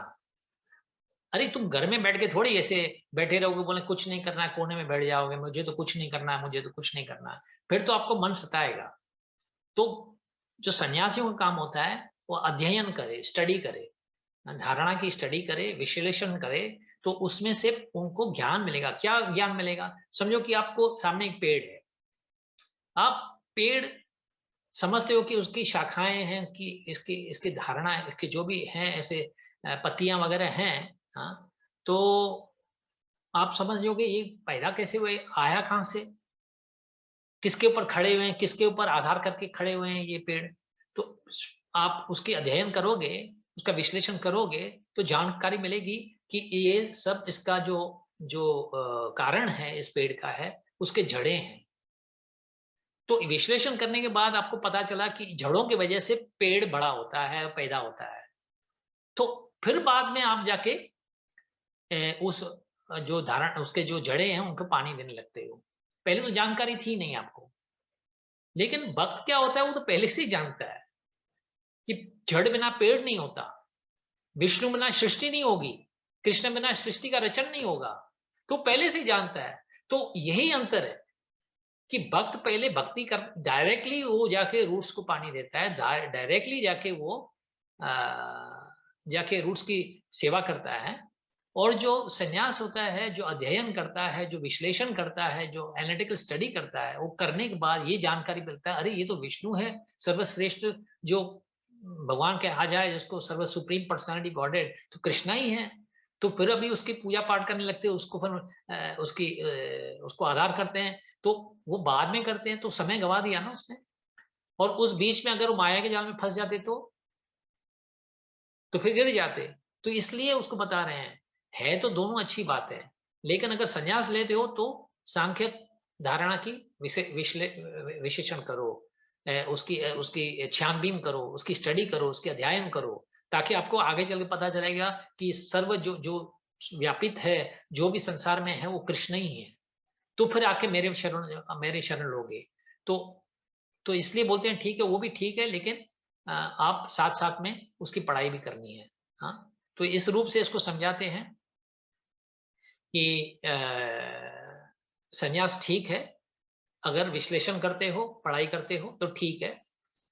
अरे तुम घर में बैठ के थोड़ी ऐसे बैठे रहोगे, बोले कुछ नहीं करना है, कोने में बैठ जाओगे, मुझे तो कुछ नहीं करना है, मुझे तो कुछ नहीं करना है, फिर तो आपको मन सताएगा। तो जो सन्यासियों का काम होता है वो अध्ययन करे, स्टडी करे, धारणा की स्टडी करे, विश्लेषण करे, तो उसमें से उनको ज्ञान मिलेगा। क्या ज्ञान मिलेगा, समझो कि आपको सामने एक पेड़ है, आप पेड़ समझते हो कि उसकी शाखाएं हैं, कि इसकी इसकी धारणा है, इसके जो भी हैं ऐसे पत्तियां वगैरह हैं, हाँ, तो आप समझोगे ये पैदा कैसे हुए, आया कहां से, किसके ऊपर खड़े हुए हैं, किसके ऊपर आधार करके खड़े हुए हैं ये पेड़। तो आप उसके अध्ययन करोगे, उसका विश्लेषण करोगे, तो जानकारी मिलेगी कि ये सब इसका जो जो कारण है इस पेड़ का है, उसके जड़ें हैं। तो विश्लेषण करने के बाद आपको पता चला कि जड़ों की वजह से पेड़ बड़ा होता है, पैदा होता है। तो फिर बाद में आप जाके उस जो धारण, उसके जो जड़ें हैं उनको पानी देने लगते हो। पहले तो जानकारी थी नहीं आपको। लेकिन भक्त क्या होता है, वो तो पहले से ही जानता है कि जड़ बिना पेड़ नहीं होता, विष्णु बिना सृष्टि नहीं होगी, कृष्ण बिना सृष्टि का रचन नहीं होगा, तो पहले से ही जानता है। तो यही अंतर है कि भक्त पहले भक्ति कर, डायरेक्टली वो जाके रूट्स को पानी देता है, डायरेक्टली जाके वो जाके रूट्स की सेवा करता है। और जो सन्यास होता है, जो अध्ययन करता है, जो विश्लेषण करता है, जो एनालिटिकल स्टडी करता है, वो करने के बाद ये जानकारी मिलता है, अरे ये तो विष्णु है, सर्वश्रेष्ठ जो भगवान के आ जाए, जिसको सर्व सुप्रीम पर्सनालिटी गॉडेड, तो कृष्णा ही है। तो फिर अभी उसकी पूजा पाठ करने लगते हैं, उसको फिर उसको आधार करते हैं। तो वो बाद में करते हैं तो समय गवा दिया ना उसने। और उस बीच में अगर वो माया के जाल में फंस जाते तो फिर गिर जाते। तो इसलिए उसको बता रहे हैं, है तो दोनों अच्छी बात है, लेकिन अगर संन्यास लेते हो तो सांख्य धारणा की विशेषण करो, उसकी छानबीन करो, उसकी स्टडी करो, उसके अध्ययन करो, ताकि आपको आगे चल के पता चलेगा कि सर्व जो जो व्यापित है, जो भी संसार में है वो कृष्ण ही है। तो फिर आके मेरे शरण लोगे। तो तो इसलिए बोलते हैं ठीक है, वो भी ठीक है, लेकिन आप साथ साथ में उसकी पढ़ाई भी करनी है। हाँ, तो इस रूप से इसको समझाते हैं कि संन्यास ठीक है, अगर विश्लेषण करते हो, पढ़ाई करते हो तो ठीक है,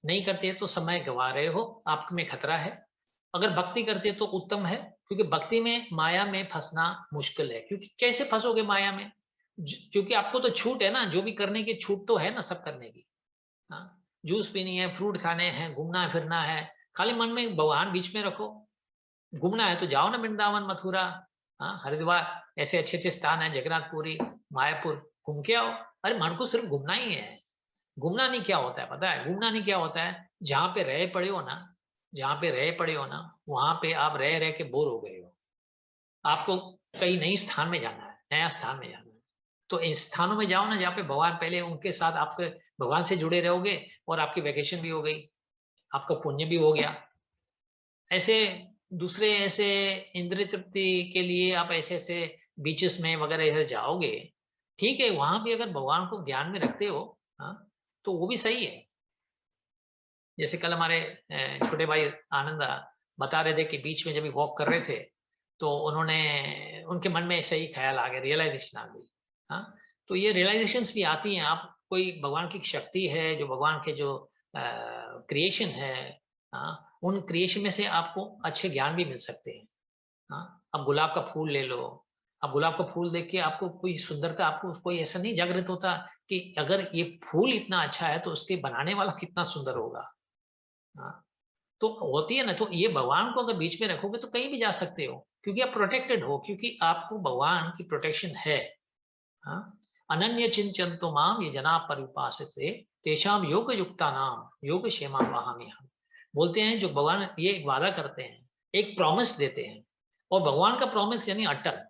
नहीं करते तो समय गंवा रहे हो, आप में खतरा है। अगर भक्ति करते तो उत्तम है, क्योंकि भक्ति में माया में फंसना मुश्किल है। क्योंकि कैसे फंसोगे माया में, क्योंकि आपको तो छूट है ना, जो भी करने की छूट तो है ना सब करने की। हाँ, जूस पीनी है, फ्रूट खाने हैं, घूमना फिरना है, खाली मन में भगवान बीच में रखो। घूमना है तो जाओ ना वृंदावन, मथुरा, हाँ, हरिद्वार, ऐसे अच्छे अच्छे स्थान है, जगन्नाथपुरी, मायापुर, घूम के आओ। अरे मन को सिर्फ घूमना ही है। घूमना नहीं क्या होता है पता है? घूमना नहीं क्या होता है, जहां पे रह पड़े हो ना, जहां पे रह पड़े हो ना, वहां पे आप रह रह के बोर हो गए हो। आपको कई नई स्थान में जाना है, नया स्थान में जाना है, तो इन स्थानों में जाओ ना जहाँ पे भगवान, पहले उनके साथ आपके भगवान से जुड़े रहोगे और आपकी वैकेशन भी हो गई, आपका पुण्य भी हो गया। ऐसे दूसरे ऐसे इंद्रिय तृप्ति के लिए आप ऐसे ऐसे बीचेस में वगैरह ऐसे जाओगे, ठीक है, वहां भी अगर भगवान को ध्यान में रखते हो, हाँ, तो वो भी सही है। जैसे कल हमारे छोटे भाई आनंद बता रहे थे कि बीच में जब वॉक कर रहे थे तो उन्होंने, उनके मन में ऐसा ही ख्याल आ गया, रियलाइजेशन आ गई। हाँ, तो ये रियलाइजेशंस भी आती हैं। आप कोई भगवान की शक्ति है, जो भगवान के जो क्रिएशन है, हाँ, उन क्रिएशन में से आपको अच्छे ज्ञान भी मिल सकते हैं। हाँ, अब गुलाब का फूल ले लो, अब गुलाब का फूल देख के आपको कोई सुंदरता, आपको कोई ऐसा नहीं जागृत होता कि अगर ये फूल इतना अच्छा है तो उसके बनाने वाला कितना सुंदर होगा। हाँ, तो होती है ना, तो ये भगवान को अगर बीच में रखोगे तो कहीं भी जा सकते हो, क्योंकि आप प्रोटेक्टेड हो, क्योंकि आपको भगवान की प्रोटेक्शन है। हाँ, अनन्य चिंतन तो माम ये जना परिपासते तेषाम योग युक्ता नाम योग क्षेमा वहामी हम। बोलते हैं जो भगवान ये वादा करते हैं, एक प्रॉमिस देते हैं, और भगवान का प्रॉमिस यानी अटल।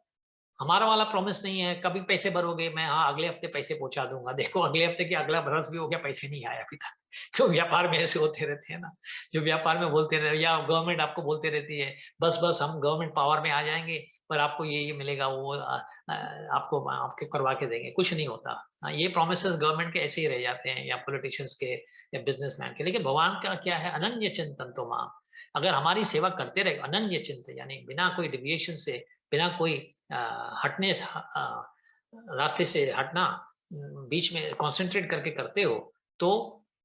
हमारा वाला प्रॉमिस नहीं है कभी पैसे भरोगे, मैं हाँ अगले हफ्ते पैसे पहुंचा दूंगा, देखो अगले हफ्ते की अगला बरस भी हो गया, पैसे नहीं आए अभी तक। जो व्यापार में ऐसे होते रहते हैं ना, जो व्यापार में बोलते रहे, या गवर्नमेंट आपको बोलते रहती है बस बस हम गवर्नमेंट पावर में आ जाएंगे, पर आपको ये मिलेगा, वो आपको आपके करवा के देंगे, कुछ नहीं होता। ये प्रोमिसेस गवर्नमेंट के ऐसे ही रह जाते हैं, या पॉलिटिशियंस के, या बिजनेसमैन के। लेकिन भगवान का क्या है, अनन्य चिंतन तो माम, अगर हमारी सेवा करते रहे, अनन्य चिंतन यानी बिना कोई डिविएशन से, बिना कोई हटने, रास्ते से हटना, बीच में कंसंट्रेट करके करते हो, तो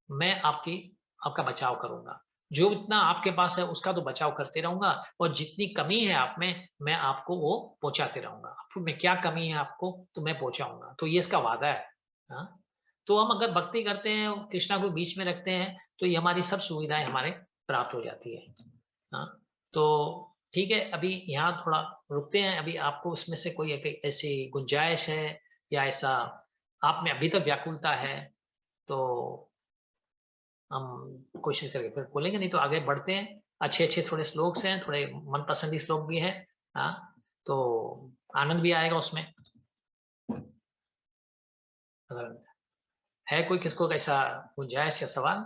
मैं आपका बचाव करूंगा। जो इतना आपके पास है उसका तो बचाव करते रहूंगा, और जितनी कमी है आप में मैं आपको वो पहुंचाते रहूंगा। आपको में क्या कमी है आपको तो मैं पहुंचाऊंगा, तो ये इसका वादा है। हाँ, तो हम अगर भक्ति करते हैं, कृष्णा को बीच में रखते हैं, तो ये हमारी सब सुविधाएं हमारे प्राप्त हो जाती है। हाँ, तो ठीक है, अभी यहाँ थोड़ा रुकते हैं। अभी आपको उसमें से कोई ऐसी गुंजाइश है, या ऐसा आप में अभी तक व्याकुलता है, तो हम कोशिश करके फिर बोलेंगे, नहीं तो आगे बढ़ते हैं। अच्छे अच्छे थोड़े श्लोक हैं, थोड़े मनपसंदी श्लोक भी है। हाँ, तो आनंद भी आएगा उसमें। अगर है कोई किसको कैसा गुंजाइश या सवाल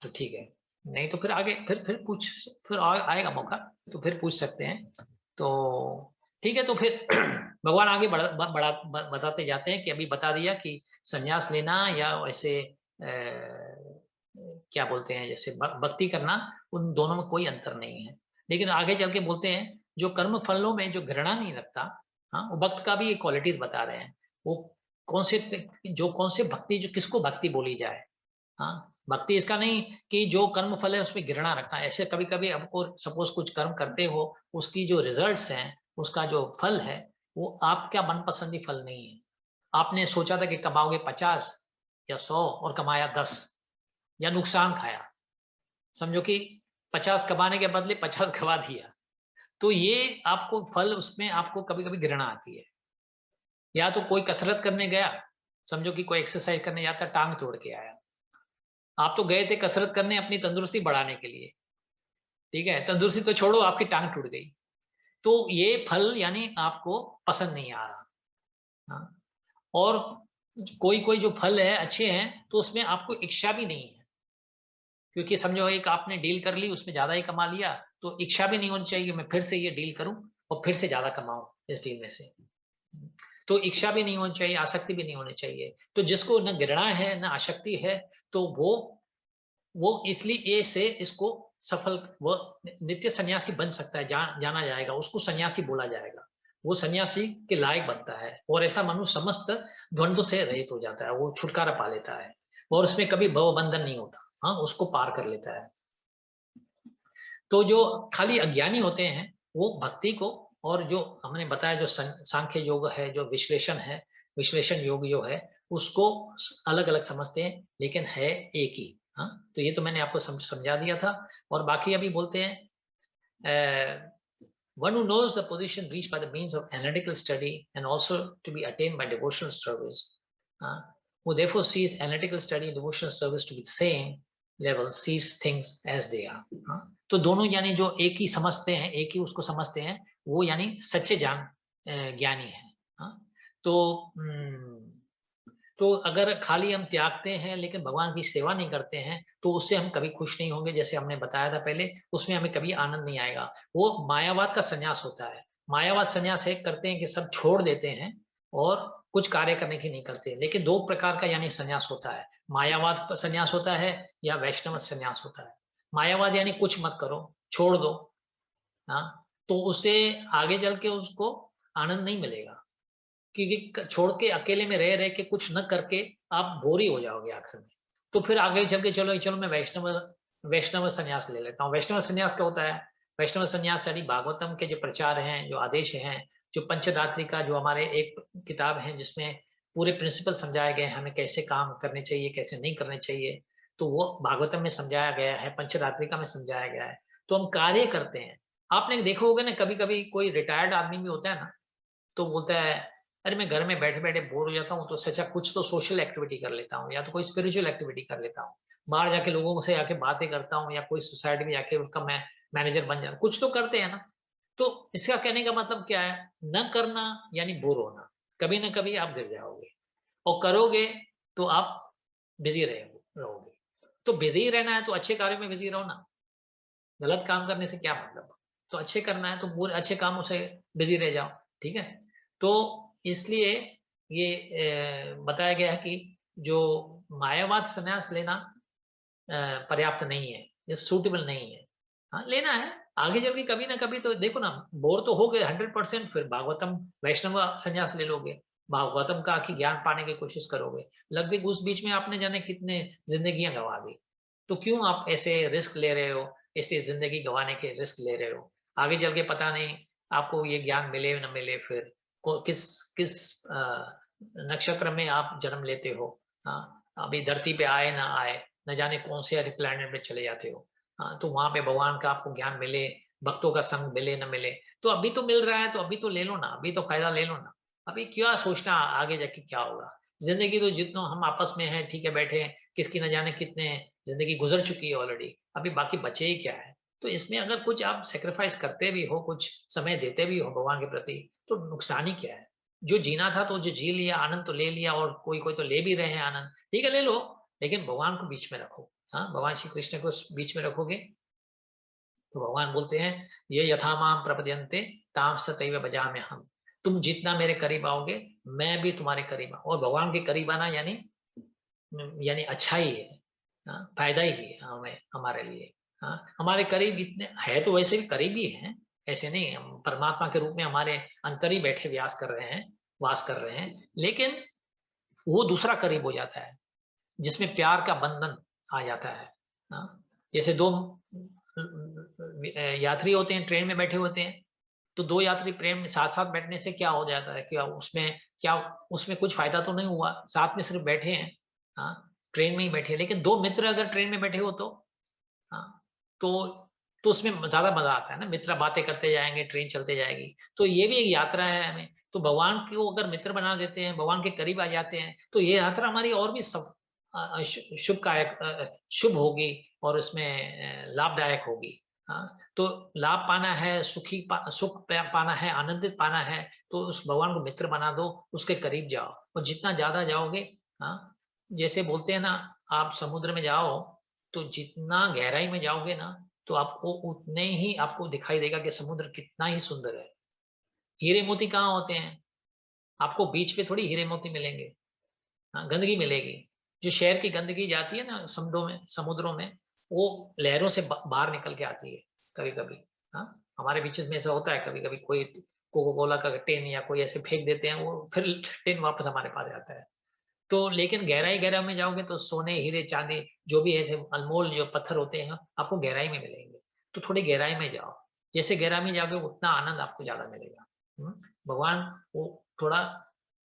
तो ठीक है, नहीं तो फिर आगे फिर पूछ, फिर आएगा मौका तो फिर पूछ सकते हैं। तो ठीक है, तो फिर भगवान आगे बताते जाते हैं कि अभी बता दिया कि संन्यास लेना या वैसे क्या बोलते हैं, जैसे भक्ति करना, उन दोनों में कोई अंतर नहीं है। लेकिन आगे चल के बोलते हैं जो कर्म फलों में जो घृणा नहीं रखता, हाँ, वो भक्त का भी ये क्वालिटीज बता रहे हैं। वो कौन से, जो कौन से भक्ति, जो किसको भक्ति बोली जाए। हाँ, भक्ति इसका नहीं कि जो कर्म फल है उसमें घृणा रखना। ऐसे कभी कभी आपको सपोज कुछ कर्म करते हो, उसकी जो रिजल्ट्स हैं, उसका जो फल है, वो आपका मनपसंदी फल नहीं है। आपने सोचा था कि कमाओगे 50 या 100 और कमाया 10, या नुकसान खाया, समझो कि 50 कमाने के बदले 50 गवा दिया, तो ये आपको फल, उसमें आपको कभी कभी घृणा आती है। या तो कोई कसरत करने गया, समझो कि कोई एक्सरसाइज करने जाता, टांग तोड़ के आया। आप तो गए थे कसरत करने अपनी तंदुरुस्ती बढ़ाने के लिए, ठीक है, तंदुरुस्ती तो छोड़ो, आपकी टांग टूट गई, तो ये फल यानी आपको पसंद नहीं आ रहा। हाँ? और कोई कोई जो फल है अच्छे हैं, तो उसमें आपको इच्छा भी नहीं है, क्योंकि समझो एक आपने डील कर ली, उसमें ज्यादा ही कमा लिया, तो इच्छा भी नहीं होनी चाहिए कि मैं फिर से ये डील करूं और फिर से ज्यादा कमाऊं इस डील में से। तो इच्छा भी नहीं होनी चाहिए, आसक्ति भी नहीं होनी चाहिए। तो जिसको न घृणा है न आसक्ति है, तो वो इसलिए ए से इसको सफल, वो नित्य सन्यासी बन सकता है, जाना जाएगा, उसको सन्यासी बोला जाएगा। वो सन्यासी के लायक बनता है, और ऐसा मनुष्य समस्त द्वंद्व से रहित हो जाता है, वो छुटकारा पा लेता है, और उसमें कभी भव बंधन नहीं होता। हाँ, उसको पार कर लेता है। तो जो खाली अज्ञानी होते हैं वो भक्ति को, और जो हमने बताया जो सांख्य योग है, जो विश्लेषण है, विश्लेषण योग जो है, उसको अलग अलग समझते हैं, लेकिन है एक ही। हाँ, तो ये तो मैंने आपको समझा दिया था। और बाकी अभी बोलते हैं one who knows the position reached by the means of analytical study and also to be attained by devotional service, Who therefore sees analytical study and devotional service to be the same level, sees things as they are. तो दोनों यानी जो एक ही समझते हैं, एक ही उसको समझते हैं, वो यानी सच्चे ज्ञानी है। तो अगर खाली हम त्यागते हैं लेकिन भगवान की सेवा नहीं करते हैं तो उससे हम कभी खुश नहीं होंगे। जैसे हमने बताया था पहले, उसमें हमें कभी आनंद नहीं आएगा। वो मायावाद का संन्यास होता है। मायावाद संन्यास एक करते हैं कि सब छोड़ देते हैं और कुछ कार्य करने की नहीं करते। लेकिन दो प्रकार का यानी संन्यास होता है, मायावाद संन्यास होता है या वैष्णव संन्यास होता है। मायावाद यानी कुछ मत करो, छोड़ दो, तो उससे आगे चल के उसको आनंद नहीं मिलेगा, क्योंकि छोड़ के अकेले में रह के कुछ न करके आप बोर ही हो जाओगे आखिर में। तो फिर आगे चल के चलो मैं वैष्णव संन्यास ले लेता हूँ। वैष्णव संन्यास क्या होता है? वैष्णव संन्यास यानी भागवतम के जो प्रचार हैं, जो आदेश हैं, जो पंचरात्रि का जो हमारे एक किताब है जिसमें पूरे प्रिंसिपल समझाए गए हैं, हमें कैसे काम करने चाहिए, कैसे नहीं करने चाहिए, तो वो भागवतम में समझाया गया है, पंचरात्रिका में समझाया गया है। तो हम कार्य करते हैं। आपने देखा होगा ना, कभी कभी कोई रिटायर्ड आदमी भी होता है ना, तो बोलता है अरे मैं घर में बैठे बैठे बोर हो जाता हूँ, तो सच्चा कुछ तो सोशल एक्टिविटी कर लेता हूँ या तो कोई स्पिरिचुअल एक्टिविटी कर लेता हूँ, बाहर जाके लोगों से आके बातें करता हूँ या कोई सोसाइटी में जाके उसका मैं मैनेजर बन जाऊँ, कुछ तो करते हैं ना। तो इसका कहने का मतलब क्या है? न करना यानी बोर होना। कभी ना कभी आप गिर जाओगे, और करोगे तो आप बिजी रहोगे। तो बिजी रहना है तो अच्छे कार्यों में बिजी रहो ना, गलत काम करने से क्या मतलब। तो अच्छे करना है तो पूरे अच्छे कामों से बिजी रह जाओ, ठीक है। तो इसलिए ये बताया गया है कि जो मायावाद संन्यास लेना पर्याप्त नहीं है, ये सूटेबल नहीं है। हाँ, लेना है आगे चल के कभी ना कभी। तो देखो ना, बोर तो हो गए 100%, फिर भागवतम वैष्णव संन्यास ले लोगे, भागवतम का की ज्ञान पाने की कोशिश करोगे। लगभग उस बीच में आपने जाने कितने जिंदगियां गंवा दी। तो क्यों आप ऐसे रिस्क ले रहे हो, ऐसे जिंदगी गंवाने के रिस्क ले रहे हो? आगे चल के पता नहीं आपको ये ज्ञान मिले न मिले, फिर किस किस नक्षत्र में आप जन्म लेते हो। हाँ, अभी धरती पे आए ना आए, न जाने कौन से अधिक प्लैनेट में चले जाते हो। हाँ, तो वहां पे भगवान का आपको ज्ञान मिले, भक्तों का संग मिले न मिले, तो अभी तो मिल रहा है तो अभी तो ले लो ना, अभी तो फायदा ले लो ना। अभी क्या सोचना आगे जाके क्या होगा। जिंदगी तो जितना हम आपस में है, ठीक है, बैठे हैं, किसकी न जाने कितने जिंदगी गुजर चुकी है ऑलरेडी, अभी बाकी बचे ही क्या है। तो इसमें अगर कुछ आप सेक्रीफाइस करते भी हो, कुछ समय देते भी हो भगवान के प्रति, तो नुकसान ही क्या है? जो जीना था तो जो जी लिया, आनंद तो ले लिया, और कोई कोई तो ले भी रहे हैं आनंद, ठीक है ले लो, लेकिन भगवान को बीच में रखो। हाँ, भगवान श्री कृष्ण को बीच में रखोगे तो भगवान बोलते हैं ये यथा माम प्रपद्यन्ते ताम सतैव भजाम्य हम। तुम जितना मेरे करीब आओगे मैं भी तुम्हारे करीब आऊं। और भगवान के करीब आना यानी अच्छा ही है, फायदा ही है हमें, हमारे लिए। हमारे करीब इतने है तो वैसे भी करीब ही हैं, ऐसे नहीं हम परमात्मा के रूप में हमारे अंतर ही बैठे वास कर रहे हैं। लेकिन वो दूसरा करीब हो जाता है जिसमें प्यार का बंधन आ जाता है। जैसे दो यात्री होते हैं, ट्रेन में बैठे होते हैं, तो दो यात्री प्रेम में साथ साथ बैठने से क्या हो जाता है, क्या उसमें कुछ फायदा तो नहीं हुआ, साथ में सिर्फ बैठे हैं। हाँ, ट्रेन में ही बैठे। लेकिन दो मित्र अगर ट्रेन में बैठे हो तो हाँ, तो तो उसमें ज्यादा मजा आता है ना, मित्र बातें करते जाएंगे, ट्रेन चलते जाएगी। तो ये भी एक यात्रा है हमें। तो भगवान को अगर मित्र बना देते हैं, भगवान के करीब आ जाते हैं, तो ये यात्रा हमारी और भी सब शुभ होगी, और उसमें लाभदायक होगी। हाँ, तो लाभ पाना है, पाना है, आनंदित पाना है, तो उस भगवान को मित्र बना दो, उसके करीब जाओ। और जितना ज्यादा जाओगे, हाँ, जैसे बोलते हैं ना, आप समुद्र में जाओ तो जितना गहराई में जाओगे ना, तो आपको उतने ही आपको दिखाई देगा कि समुद्र कितना ही सुंदर है। हीरे मोती कहाँ होते हैं? आपको बीच पे थोड़ी हीरे मोती मिलेंगे। हाँ, गंदगी मिलेगी। जो शहर की गंदगी जाती है ना समुद्रों में, वो लहरों से बाहर निकल के आती है कभी कभी। हाँ, हमारे बीच में ऐसा होता है, कभी कभी कोई कोको कोला का टेन या कोई ऐसे फेंक देते हैं, वो फिर टेन वापस हमारे पास आता है। तो लेकिन गहरा में जाओगे तो सोने हीरे चांदी जो भी ऐसे अनमोल जो पत्थर होते हैं आपको गहराई में मिलेंगे। तो थोड़ी गहराई में जाओ, जैसे गहराई में जाओगे उतना आनंद आपको ज्यादा मिलेगा। भगवान वो थोड़ा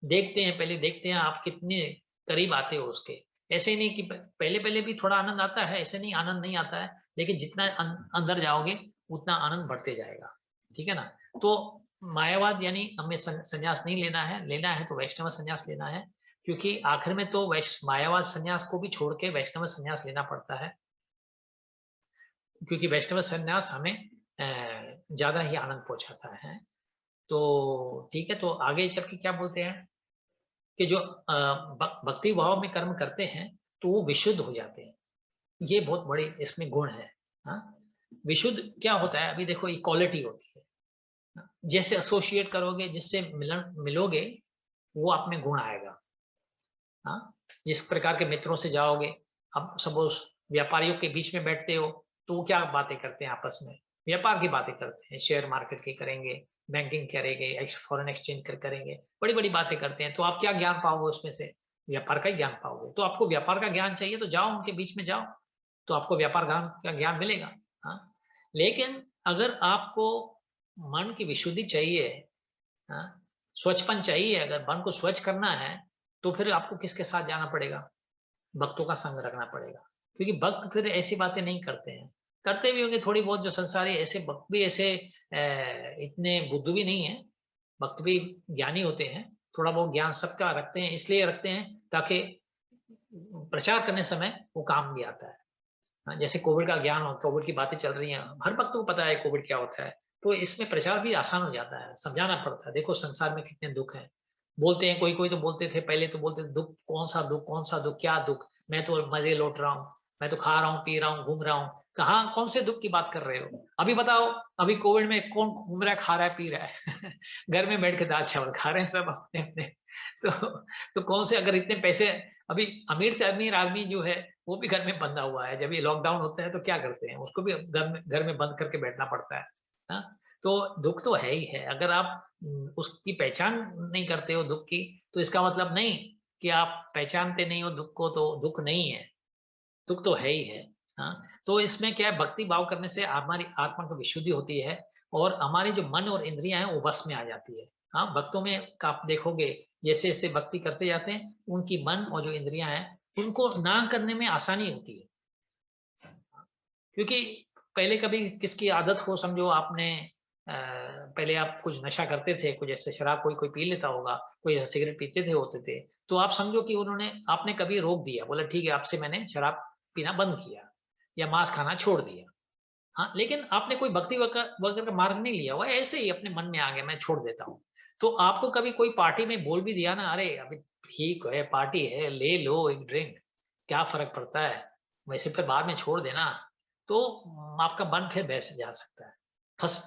देखते हैं, पहले देखते हैं आप कितने करीब आते हो उसके। ऐसे नहीं कि पहले पहले भी थोड़ा आनंद आता है, ऐसे नहीं आनंद नहीं आता है, लेकिन जितना अंदर जाओगे उतना आनंद बढ़ते जाएगा, ठीक है ना। तो मायावाद यानी हमें संन्यास नहीं लेना है, लेना है तो वैष्णव संन्यास लेना है। क्योंकि आखिर में तो मायावाद संन्यास को भी छोड़ के वैष्णव संन्यास लेना पड़ता है, क्योंकि वैष्णव संन्यास हमें ज्यादा ही आनंद पहुंचाता है। तो ठीक है, तो आगे चल के क्या बोलते हैं कि जो भक्ति भाव में कर्म करते हैं तो वो विशुद्ध हो जाते हैं। ये बहुत बड़ी इसमें गुण है। हाँ, विशुद्ध क्या होता है, अभी देखो इक्वालिटी होती है। जैसे एसोसिएट करोगे, जिससे मिलोगे, वो आप में गुण आएगा। हाँ, जिस प्रकार के मित्रों से जाओगे, अब सपोज व्यापारियों के बीच में बैठते हो तो वो क्या बातें करते हैं आपस में, व्यापार की बातें करते हैं, शेयर मार्केट की करेंगे, बैंकिंग करेंगे, फॉरेन एक्सचेंज करेंगे, बड़ी बड़ी बातें करते हैं। तो आप क्या ज्ञान पाओगे उसमें से, व्यापार का ही ज्ञान पाओगे। तो आपको व्यापार का ज्ञान चाहिए तो जाओ उनके बीच में जाओ, तो आपको व्यापार का ज्ञान मिलेगा। हाँ, लेकिन अगर आपको मन की विशुद्धि चाहिए, हाँ, स्वच्छपन चाहिए, अगर मन को स्वच्छ करना है तो फिर आपको किसके साथ जाना पड़ेगा, भक्तों का संग रखना पड़ेगा। क्योंकि भक्त फिर ऐसी बातें नहीं करते हैं, करते भी होंगे थोड़ी बहुत, जो संसारी ऐसे भक्त भी ऐसे इतने बुद्धू भी नहीं है, भक्त भी ज्ञानी होते हैं, थोड़ा बहुत ज्ञान सबका रखते हैं, इसलिए रखते हैं ताकि प्रचार करने समय वो काम भी आता है। हाँ, जैसे कोविड का ज्ञान हो, कोविड की बातें चल रही हैं, हर भक्त को पता है कोविड क्या होता है, तो इसमें प्रचार भी आसान हो जाता है, समझाना पड़ता है। देखो संसार में कितने दुख हैं, बोलते हैं, कोई कोई तो बोलते थे पहले, तो बोलते थे दुख, कौन सा दुख, कौन सा दुख, क्या दुख, मैं तो मजे लौट रहा हूँ, मैं तो खा रहा हूँ, पी रहा हूँ, घूम रहा हूँ। कहाँ, कौन से दुख की बात कर रहे हो, अभी बताओ। अभी कोविड में कौन घूम रहा है, खा रहा है, पी रहा है घर में बैठ के दाल चावल खा रहे हैं सब अपने अपने। तो कौन से, अगर इतने पैसे, अभी अमीर से अमीर आदमी जो है वो भी घर में बंधा हुआ है, जब ये लॉकडाउन होता है तो क्या करते हैं, उसको भी घर में बंद करके बैठना पड़ता है। हाँ? तो दुख तो है ही है, अगर आप उसकी पहचान नहीं करते हो दुख की, तो इसका मतलब नहीं कि आप पहचानते नहीं हो दुख को, तो दुख नहीं है, दुख तो है ही है। हाँ, तो इसमें क्या है, भक्ति भाव करने से हमारी आत्मा की विशुद्धि होती है, और हमारे जो मन और इंद्रियां हैं वो वश में आ जाती है। हाँ, भक्तों में आप देखोगे, जैसे जैसे भक्ति करते जाते हैं, उनकी मन और जो इंद्रियां हैं उनको ना करने में आसानी होती है। क्योंकि पहले कभी किसकी आदत हो, समझो आपने पहले आप कुछ नशा करते थे, कुछ ऐसे शराब कोई कोई पी लेता होगा, कोई ऐसे सिगरेट पीते थे होते थे, तो आप समझो कि उन्होंने, आपने कभी रोक दिया, बोला ठीक है आपसे मैंने शराब पीना बंद किया या मांस खाना छोड़ दिया। हाँ, लेकिन आपने कोई भक्ति वगैरह का मार्ग नहीं लिया हुआ, ऐसे ही अपने मन में आ गया मैं छोड़ देता हूँ। तो आपको कभी कोई पार्टी में बोल भी दिया ना, अरे अभी ठीक है पार्टी है, ले लो एक ड्रिंक, क्या फर्क पड़ता है, वैसे फिर बाद में छोड़ देना, तो आपका मन फिर बहस जा सकता है,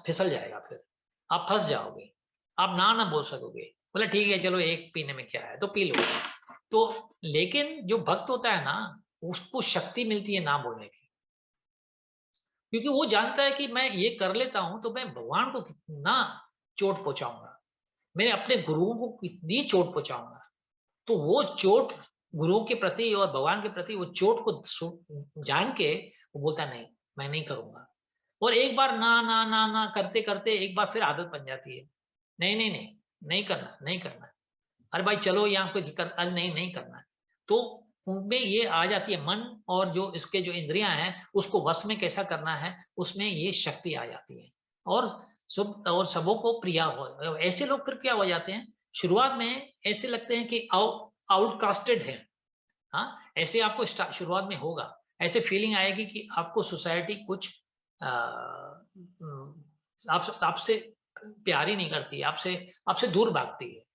फिसल जाएगा, फिर आप फंस जाओगे, आप ना बोल सकोगे, बोले ठीक है चलो एक पीने में क्या है, तो पी लो। तो लेकिन जो भक्त होता है ना, उसको शक्ति मिलती है ना बोलने की, क्योंकि वो जानता है कि मैं ये कर लेता हूं तो मैं भगवान को कितना चोट पहुंचाऊंगा, मैं अपने गुरुओं को कितनी चोट पहुंचाऊंगा। तो वो चोट गुरुओं के प्रति और भगवान के प्रति, वो चोट को जान के वो बोलता नहीं, मैं नहीं करूंगा। और एक बार ना ना ना ना करते करते एक बार फिर आदत बन जाती है, नहीं नहीं नहीं, नहीं करना, नहीं करना, अरे भाई चलो यहाँ कुछ कर, अरे नहीं नहीं करना है। तो उनमें ये आ जाती है, मन और जो इसके जो इंद्रियां हैं उसको वश में कैसा करना है, उसमें ये शक्ति आ जाती है, और सब और सबों को प्रिया हो। ऐसे लोग फिर क्या हो जाते हैं, शुरुआत में ऐसे लगते हैं कि आउटकास्टेड है। हाँ, ऐसे आपको शुरुआत में होगा, ऐसे फीलिंग आएगी कि आपको सोसाइटी कुछ आपसे प्यार ही नहीं करती, आपसे आपसे दूर भागती है।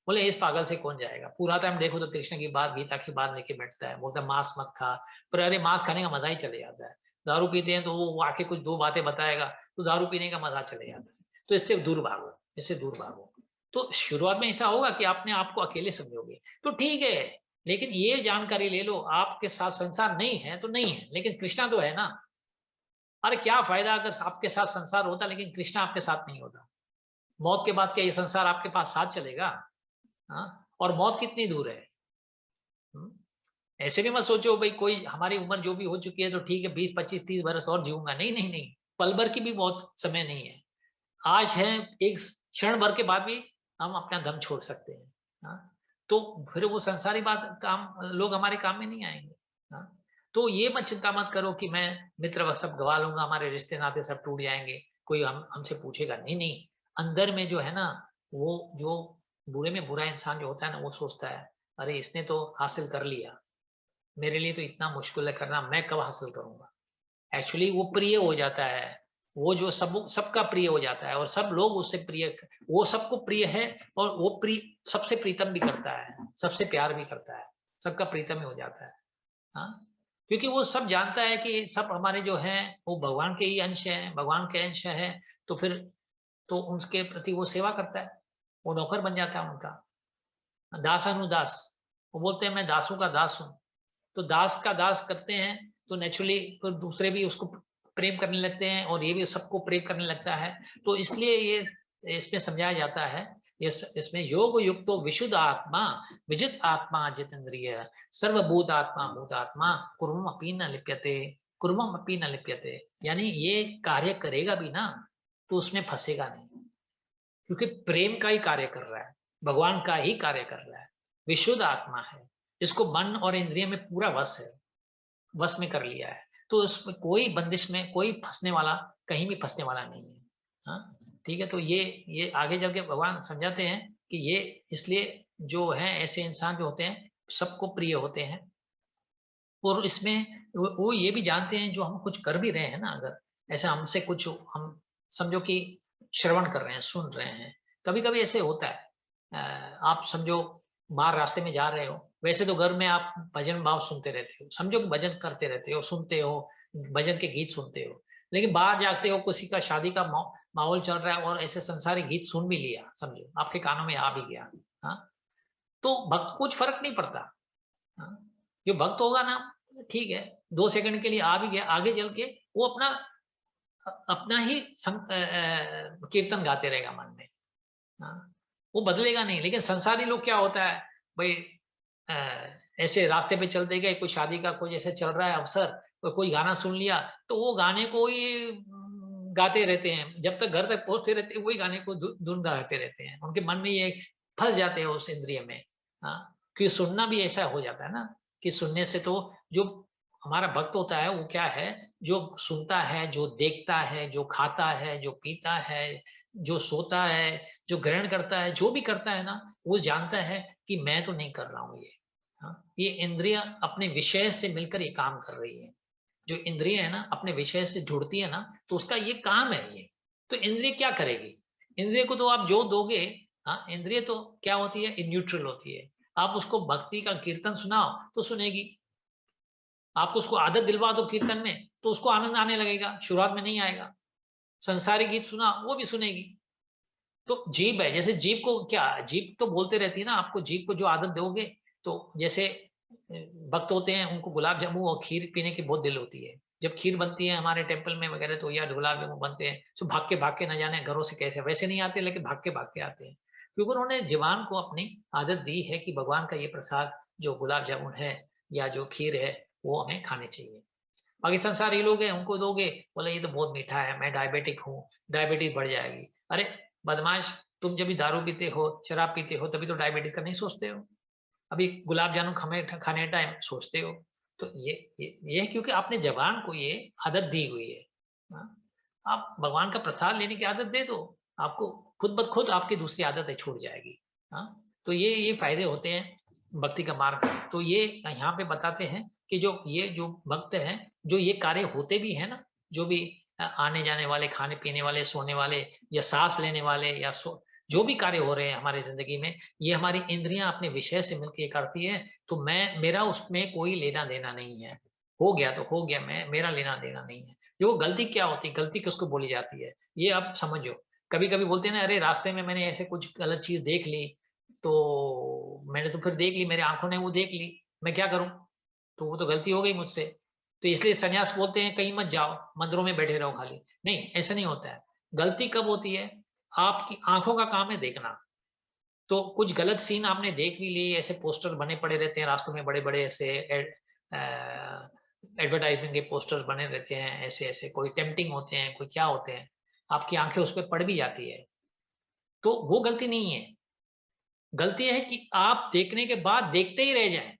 बोले इस पागल से कौन जाएगा, पूरा टाइम देखो तो कृष्ण की बात, गीता की बात लेके बैठता है, बोलता है मांस मत खा, पर अरे मांस खाने का मजा ही चले जाता है। दारू पीते हैं तो वो आके कुछ दो बातें बताएगा, तो दारू पीने का मजा चले जाता है। तो इससे दूर भागो, इससे दूर भागो। तो शुरुआत में ऐसा होगा कि आपने आपको अकेले समझोगे, तो ठीक है, लेकिन ये जानकारी ले लो, आपके साथ संसार नहीं है तो नहीं है, लेकिन कृष्णा तो है ना। अरे क्या फायदा अगर आपके साथ संसार होता लेकिन कृष्णा आपके साथ नहीं होता, मौत के बाद क्या ये संसार आपके पास साथ चलेगा? हाँ, और मौत कितनी दूर है। हम्म? ऐसे भी मत सोचो भाई कोई हमारी उम्र जो भी हो चुकी है तो ठीक है 20 25 30 बरस और जीऊंगा, नहीं नहीं नहीं, पल भर की भी बहुत समय नहीं है। आज है, एक क्षण भर के बाद भी हम अपना दम छोड़ सकते हैं। हाँ? तो फिर वो संसारी बात, काम लोग हमारे काम में नहीं आएंगे। हाँ? तो ये मत चिंता मत करो कि मैं मित्र सब गवा लूंगा, हमारे रिश्ते नाते सब टूट जाएंगे, कोई हमसे पूछेगा नहीं, नहीं। अंदर में जो है ना, वो जो बुरे में बुरा इंसान जो होता है ना, वो सोचता है अरे इसने तो हासिल कर लिया, मेरे लिए तो इतना मुश्किल है करना, मैं कब हासिल करूंगा। एक्चुअली वो प्रिय हो जाता है, वो जो सबका प्रिय हो जाता है और सब लोग उससे प्रिय, वो सबको प्रिय है और वो सबसे प्रीतम भी करता है, सबसे प्यार भी करता है, सबका प्रीतम ही हो जाता है। हाँ, क्योंकि वो सब जानता है कि सब हमारे जो हैं वो भगवान के ही अंश हैं, भगवान के अंश है, तो फिर तो उनके प्रति वो सेवा करता है, वो नौकर बन जाता है उनका। दास अनुदास, वो बोलते हैं मैं दासों का दास हूँ, तो दास का दास करते हैं तो नेचुरली फिर दूसरे भी उसको प्रेम करने लगते हैं और ये भी सबको प्रेम करने लगता है। तो इसलिए ये इसमें समझाया जाता है, इसमें योग युक्तो विशुद्ध आत्मा विजित आत्मा जितेंद्रिय सर्वभूत आत्मा भूतात्मा कुर्मम अपि न लिप्यते, कुर्मम अपि न लिप्यते, यानी ये कार्य करेगा भी ना तो उसमें फंसेगा नहीं, क्योंकि प्रेम का ही कार्य कर रहा है, भगवान का ही कार्य कर रहा है, विशुद्ध आत्मा है, इसको मन और इंद्रिय में पूरा वश है, वश में कर लिया है, तो उसमें कोई बंदिश में कोई फंसने वाला, कहीं भी फंसने वाला नहीं है। हाँ, ठीक है, तो ये आगे जाके भगवान समझाते हैं कि ये इसलिए जो है ऐसे इंसान जो होते हैं सबको प्रिय होते हैं, और इसमें वो ये भी जानते हैं जो हम कुछ कर भी रहे हैं ना, अगर ऐसे हमसे कुछ हम समझो कि श्रवण कर रहे हैं, सुन रहे हैं, कभी कभी ऐसे होता है, आप समझो बाहर रास्ते में जा रहे हो, वैसे तो घर में आप भजन भाव सुनते रहते हो, समझो कि भजन करते रहते हो, सुनते हो, भजन के गीत सुनते हो, लेकिन बाहर जाते हो किसी का शादी का माहौल चल रहा है और ऐसे संसारिक गीत सुन भी लिया, समझो आपके कानों में आ भी गया। हाँ, तो भक्त कुछ फर्क नहीं पड़ता। हाँ, जो भक्त होगा ना, ठीक है, 2 सेकंड के लिए आ भी गया, आगे चल के वो अपना अपना ही कीर्तन गाते रहेगा मन में। हाँ, वो बदलेगा नहीं। लेकिन संसारी लोग क्या होता है भाई, अ, ऐसे रास्ते पे चलते गए, कोई शादी का कोई ऐसे चल रहा है अवसर, तो कोई गाना सुन लिया तो वो गाने को ही गाते रहते हैं, जब तक घर तक पहुंचते रहते हैं वही गाने को धुन गाते रहते हैं, उनके मन में ये फंस जाते हैं उस इंद्रिय में। हाँ, क्योंकि सुनना भी ऐसा हो जाता है ना कि सुनने से तो जो हमारा भक्त होता है वो क्या है, जो सुनता है, जो देखता है, जो खाता है, जो पीता है, जो सोता है, जो ग्रहण करता है, जो भी करता है ना, वो जानता है कि मैं तो नहीं कर रहा हूं ये। हाँ, ये इंद्रियां अपने विषय से मिलकर ये काम कर रही है, जो इंद्रिय है ना अपने विषय से जुड़ती है ना, तो उसका ये काम है ये। तो इंद्रिय क्या करेगी, इंद्रिय को तो आप जो दोगे, हाँ, इंद्रिय तो क्या होती है, न्यूट्रल होती है। आप उसको भक्ति का कीर्तन सुनाओ तो सुनेगी, आप उसको आदत दिलवा दो कीर्तन में तो उसको आनंद आने लगेगा, शुरुआत में नहीं आएगा। संसारी गीत सुना वो भी सुनेगी। तो जीभ है, जैसे जीभ को क्या, जीभ तो बोलते रहती है ना, आपको जीभ को जो आदत दोगे, तो जैसे भक्त होते हैं उनको गुलाब जामुन और खीर पीने की बहुत दिल होती है, जब खीर बनती है हमारे टेम्पल में वगैरह तो, या गुलाब जामुन बनते हैं तो भाग के न जाने घरों से कैसे वैसे नहीं आते, लेकिन भाग के आते हैं, क्योंकि उन्होंने जीवान को अपनी आदत दी है कि भगवान का ये प्रसाद जो गुलाब जामुन है या जो खीर है वो हमें खाने चाहिए। बाकी संसारी लोग हैं उनको दोगे, बोले ये तो बहुत मीठा है, मैं डायबिटिक हूँ, डायबिटीज बढ़ जाएगी। अरे बदमाश, तुम जब भी दारू पीते हो, शराब पीते हो, तभी तो डायबिटीज का नहीं सोचते हो, अभी गुलाब जामुन खाने टाइम सोचते हो। तो ये है क्योंकि आपने जबान को ये आदत दी हुई है। हाँ? आप भगवान का प्रसाद लेने की आदत दे दो, आपको खुद ब खुद आपकी दूसरी आदतें छूट जाएगी। हाँ, तो ये फायदे होते हैं भक्ति का मार्ग। तो ये यहाँ पे बताते हैं कि जो भक्त हैं, जो ये कार्य होते भी है ना, जो भी आने जाने वाले, खाने पीने वाले, सोने वाले, या सांस लेने वाले, या जो भी कार्य हो रहे हैं हमारी जिंदगी में, ये हमारी इंद्रियां अपने विषय से मिलकर ये करती है। तो मेरा उसमें कोई लेना देना नहीं है, हो गया तो हो गया, मेरा लेना देना नहीं है। जो गलती क्या होती है, गलती किसको बोली जाती है, ये आप समझो। कभी कभी बोलते हैं ना, अरे रास्ते में मैंने ऐसे कुछ गलत चीज देख ली, तो मैंने तो फिर देख ली, मेरे आंखों ने वो देख ली, मैं क्या करूं, तो वो तो गलती हो गई मुझसे। तो इसलिए सन्यास बोलते हैं कहीं मत जाओ, मंदिरों में बैठे रहो खाली, नहीं ऐसा नहीं होता है। गलती कब होती है, आपकी आंखों का काम है देखना, तो कुछ गलत सीन आपने देख भी ली, ऐसे पोस्टर बने पड़े रहते हैं रास्तों में, बड़े बड़े ऐसे एडवर्टाइजमेंट के पोस्टर्स बने रहते हैं, ऐसे ऐसे कोई टेम्पटिंग होते हैं, कोई क्या होते हैं, आपकी आंखें उस पर पड़ भी जाती है, तो वो गलती नहीं है। गलती है कि आप देखने के बाद देखते ही रह जाएं,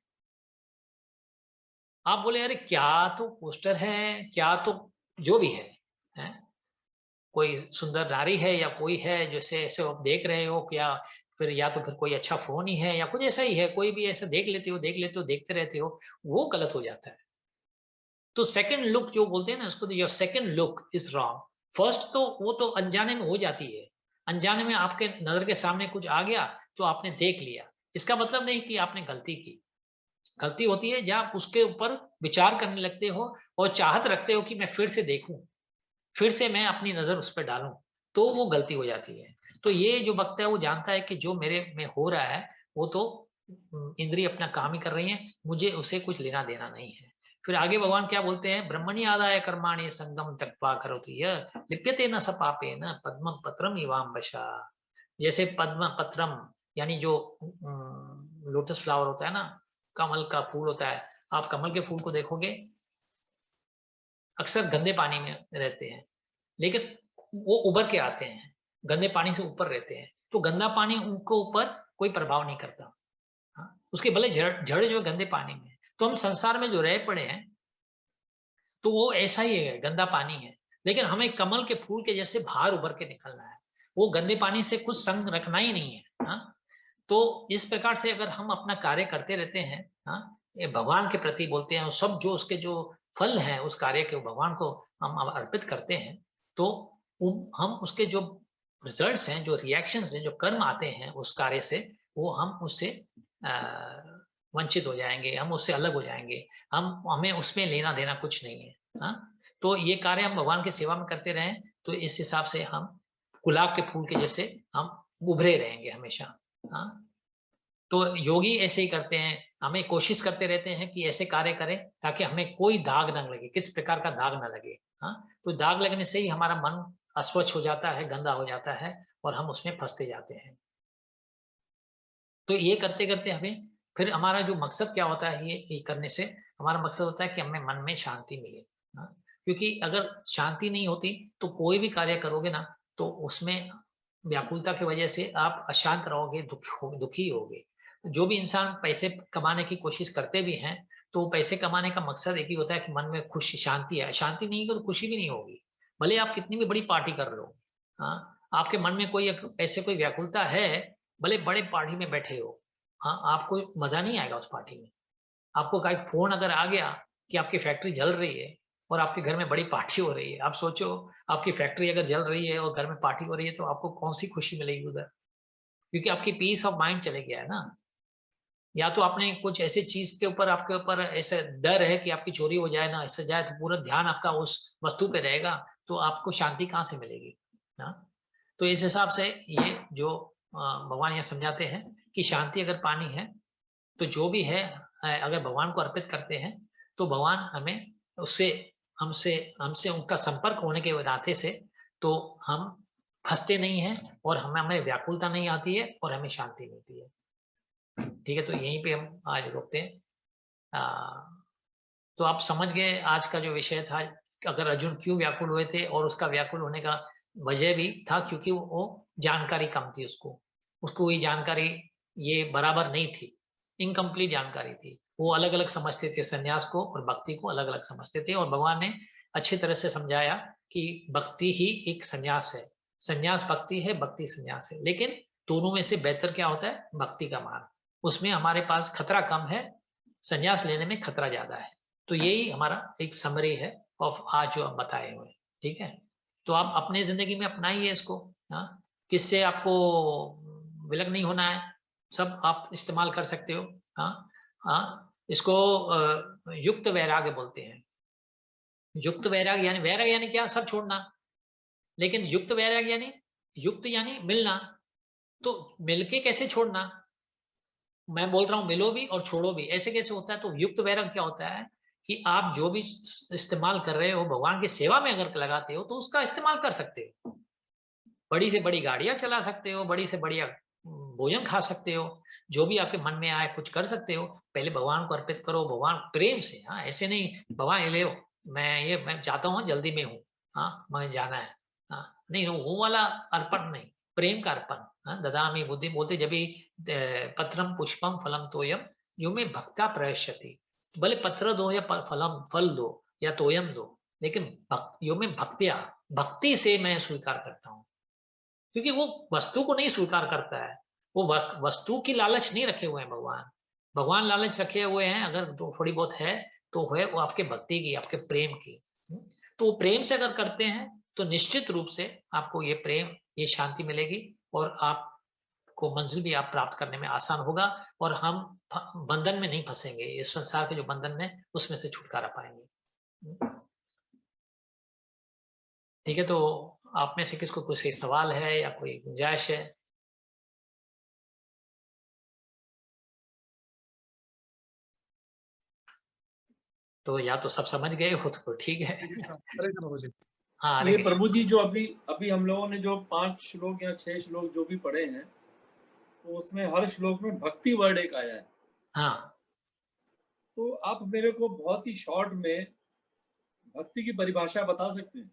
आप बोले अरे क्या तो पोस्टर है, क्या तो जो भी है? कोई सुंदर नारी है या कोई है, जैसे ऐसे आप देख रहे हो क्या, फिर या तो फिर कोई अच्छा फोन ही है या कुछ ऐसा ही है, कोई भी ऐसा देख लेते हो देखते रहते हो, वो गलत हो जाता है। तो सेकंड लुक जो बोलते हैं ना उसको, your second look is wrong. First तो वो तो अनजाने में हो जाती है, अनजाने में आपके नजर के सामने कुछ आ गया तो आपने देख लिया, इसका मतलब नहीं कि आपने गलती की। गलती होती है जब आप उसके ऊपर विचार करने लगते हो और चाहत रखते हो कि मैं फिर से देखूं, फिर से मैं अपनी नजर उस पर डालूं, तो वो गलती हो जाती है। तो ये जो वक्त है वो जानता है कि जो मेरे में हो रहा है वो तो इंद्रिय अपना काम ही कर रही है, मुझे उसे कुछ लेना देना नहीं है। फिर आगे भगवान क्या बोलते हैं, ब्रह्मणि आदाय कर्माणि संगम त्यक्त्वा करोति यः लिप्यते न स पापेन पद्म पत्रम इवाम्बशा। जैसे पद्म पत्रम यानी जो लोटस फ्लावर होता है ना, कमल का फूल होता है, आप कमल के फूल को देखोगे अक्सर गंदे पानी में रहते हैं, लेकिन वो उभर के आते हैं, गंदे पानी से ऊपर रहते हैं, तो गंदा पानी उनको ऊपर कोई प्रभाव नहीं करता। हाँ? उसके भले जड़ जो गंदे पानी में, तो हम संसार में जो रह पड़े हैं तो वो ऐसा ही है, गंदा पानी है, लेकिन हमें कमल के फूल के जैसे बाहर उभर के निकलना है, वो गंदे पानी से कुछ संग रखना ही नहीं है। हाँ? तो इस प्रकार से अगर हम अपना कार्य करते रहते हैं, हाँ, ये भगवान के प्रति बोलते हैं, सब जो उसके जो फल है उस कार्य के भगवान को हम अर्पित करते हैं, तो हम उसके जो रिजल्ट्स हैं, जो रिएक्शंस हैं, जो कर्म आते हैं उस कार्य से, वो हम उससे वंचित हो जाएंगे, हम उससे अलग हो जाएंगे, हमें उसमें लेना देना कुछ नहीं है। हाँ? तो ये कार्य हम भगवान की सेवा में करते रहें, तो इस हिसाब से हम गुलाब के फूल के जैसे हम उभरे रहेंगे हमेशा। हाँ? तो योगी ऐसे ही करते हैं, हमें कोशिश करते रहते हैं कि ऐसे कार्य करें ताकि हमें कोई दाग न लगे, किस प्रकार का दाग न लगे। हाँ? तो दाग लगने से ही हमारा मन अस्वच्छ हो जाता है, गंदा हो जाता है और हम उसमें फंसते जाते हैं। तो ये करते करते हमें फिर हमारा जो मकसद क्या होता है, ये करने से हमारा मकसद होता है कि हमें मन में शांति मिले। हाँ? क्योंकि अगर शांति नहीं होती तो कोई भी कार्य करोगे ना, तो उसमें व्याकुलता की वजह से आप अशांत रहोगे, दुखी होगे। जो भी इंसान पैसे कमाने की कोशिश करते भी हैं, तो पैसे कमाने का मकसद एक ही होता है कि मन में खुशी शांति है, शांति नहीं है तो खुशी भी नहीं होगी, भले आप कितनी भी बड़ी पार्टी कर लो। हाँ? आपके मन में कोई ऐसे कोई व्याकुलता है, भले बड़े पार्टी में बैठे हो, हाँ, आपको मजा नहीं आएगा उस पार्टी में। आपको का फोन अगर आ गया कि आपकी फैक्ट्री जल रही है और आपके घर में बड़ी पार्टी हो रही है, आप सोचो आपकी फैक्ट्री अगर जल रही है और घर में पार्टी हो रही है तो आपको कौन सी खुशी मिलेगी उधर, क्योंकि आपकी पीस ऑफ माइंड चले गया है ना। या तो आपने कुछ ऐसी चीज के ऊपर, आपके ऊपर ऐसा डर है कि आपकी चोरी हो जाए ना, ऐसा जाए, तो पूरा ध्यान आपका उस वस्तु पे रहेगा, तो आपको शांति कहाँ से मिलेगी ना। तो इस हिसाब से ये जो भगवान यहाँ समझाते हैं कि शांति अगर पानी है तो जो भी है अगर भगवान को अर्पित करते हैं तो भगवान हमें उससे हमसे हमसे उनका संपर्क होने के नाते से तो हम फंसते नहीं हैं और हमें व्याकुलता नहीं आती है और हमें शांति मिलती है। ठीक है, तो यहीं पे हम आज रोकते हैं। तो आप समझ गए आज का जो विषय था, अगर अर्जुन क्यों व्याकुल हुए थे, और उसका व्याकुल होने का वजह भी था क्योंकि वो जानकारी कम थी, उसको उसको ये जानकारी ये बराबर नहीं थी, इनकम्प्लीट जानकारी थी। वो अलग अलग समझते थे, संन्यास को और भक्ति को अलग अलग समझते थे, और भगवान ने अच्छी तरह से समझाया कि भक्ति ही एक संन्यास है, संन्यास भक्ति है, भक्ति संन्यास है, लेकिन दोनों में से बेहतर क्या होता है, भक्ति का मार्ग। उसमें हमारे पास खतरा कम है, संन्यास लेने में खतरा ज्यादा है। तो यही हमारा एक समरी है ऑफ आज जो हम बताए हुए। ठीक है, तो आप अपने जिंदगी में अपनाइए इसको। हाँ, किससे आपको विलग नहीं होना है, सब आप इस्तेमाल कर सकते हो। हाँ, हाँ, इसको युक्त वैराग्य बोलते हैं। युक्त वैराग्य यानी क्या, सब छोड़ना। लेकिन युक्त वैराग्य यानी, युक्त यानी मिलना, तो मिलके कैसे छोड़ना। मैं बोल रहा हूं मिलो भी और छोड़ो भी, ऐसे कैसे होता है। तो युक्त वैराग्य क्या होता है कि आप जो भी इस्तेमाल कर रहे हो भगवान की सेवा में अगर लगाते हो तो उसका इस्तेमाल कर सकते हो, बड़ी से बड़ी गाड़ियां चला सकते हो, बड़ी से बढ़िया भोजन खा सकते हो, जो भी आपके मन में आए कुछ कर सकते हो। पहले भगवान को अर्पित करो, भगवान प्रेम से। हाँ, ऐसे नहीं भगवान ये ले लो, मैं चाहता हूँ जल्दी में हूँ, हाँ मैं जाना है। हाँ, नहीं वो वाला अर्पण नहीं, प्रेम का अर्पण। हाँ, ददामी बुद्धि बोलते जब भी पत्रम पुष्पम फलम तोयम यो में भक्ता प्रयश्यति, भले पत्र दो या फलम फल दो या तोयम दो, लेकिन यो में भक्तिया, भक्ति से मैं स्वीकार करता हूँ। क्योंकि वो वस्तु को नहीं स्वीकार करता है, वो वस्तु की लालच नहीं रखे हुए हैं भगवान। भगवान लालच रखे हुए हैं अगर थोड़ी बहुत है तो है वो आपके भक्ति की, आपके प्रेम की। तो वो प्रेम से अगर करते हैं तो निश्चित रूप से आपको ये प्रेम, ये शांति मिलेगी और आपको मंजिल भी आप प्राप्त करने में आसान होगा और हम बंधन में नहीं फंसेंगे। इस संसार के जो बंधन में उसमें से छुटकारा पाएंगे। ठीक है, तो आप में से किसको कोई सवाल है या कोई गुंजाइश है? तो या तो सब समझ गए हो तो ठीक है। हाँ, ये प्रभु जी जो अभी अभी हम लोगों ने जो 5 श्लोक या 6 श्लोक जो भी पढ़े हैं, तो उसमें हर श्लोक में भक्ति वर्ड एक आया है। हाँ। तो आप मेरे को बहुत ही शॉर्ट में भक्ति की परिभाषा बता सकते हैं?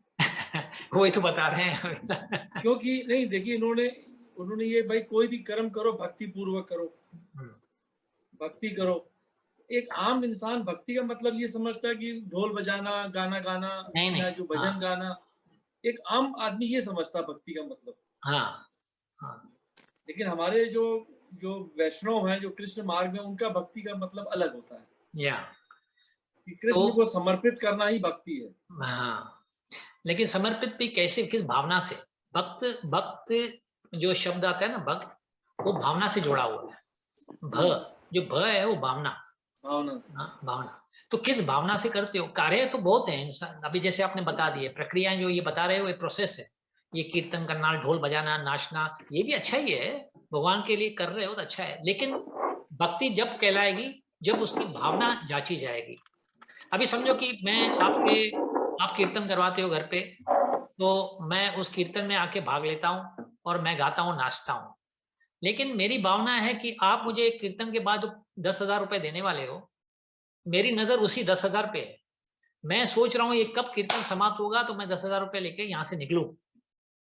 वही तो बता रहे हैं। क्योंकि नहीं देखिए, उन्होंने ये भाई कोई भी कर्म करो भक्ति पूर्वक करो, भक्ति करो। एक आम इंसान भक्ति का मतलब ये समझता है कि ढोल बजाना, गाना गाना, नहीं, या जो भजन गाना, एक आम आदमी ये समझता भक्ति का मतलब। हाँ, हाँ। लेकिन हमारे जो वैष्णव हैं, जो कृष्ण मार्ग में, उनका भक्ति का मतलब अलग होता है। या कि कृष्ण को समर्पित करना ही भक्ति है। हाँ, लेकिन समर्पित भी कैसे, किस भावना से? भक्त जो शब्द आता है ना, भक्त, वो भावना से जुड़ा हुआ है। जो भ है वो भावना। भावना। तो किस भावना से करते हो? कार्य तो बहुत है इंसान, अभी जैसे आपने बता दिए प्रक्रियाएं जो ये बता रहे हो, ये प्रोसेस है। ये कीर्तन करना, ढोल बजाना, नाचना, ये भी अच्छा ही है, भगवान के लिए कर रहे हो तो अच्छा है। लेकिन भक्ति जब कहलाएगी जब उसकी भावना जांची जाएगी। अभी समझो कि आप कीर्तन करवाते हो घर पे, तो मैं उस कीर्तन में आके भाग लेता हूँ और मैं गाता हूँ, नाचता हूँ। लेकिन मेरी भावना है कि आप मुझे कीर्तन के बाद 10,000 रुपए देने वाले हो, मेरी नजर उसी 10,000 पे है। मैं सोच रहा हूँ ये कब कीर्तन समाप्त होगा तो मैं 10,000 रुपए लेके यहाँ से निकलूं,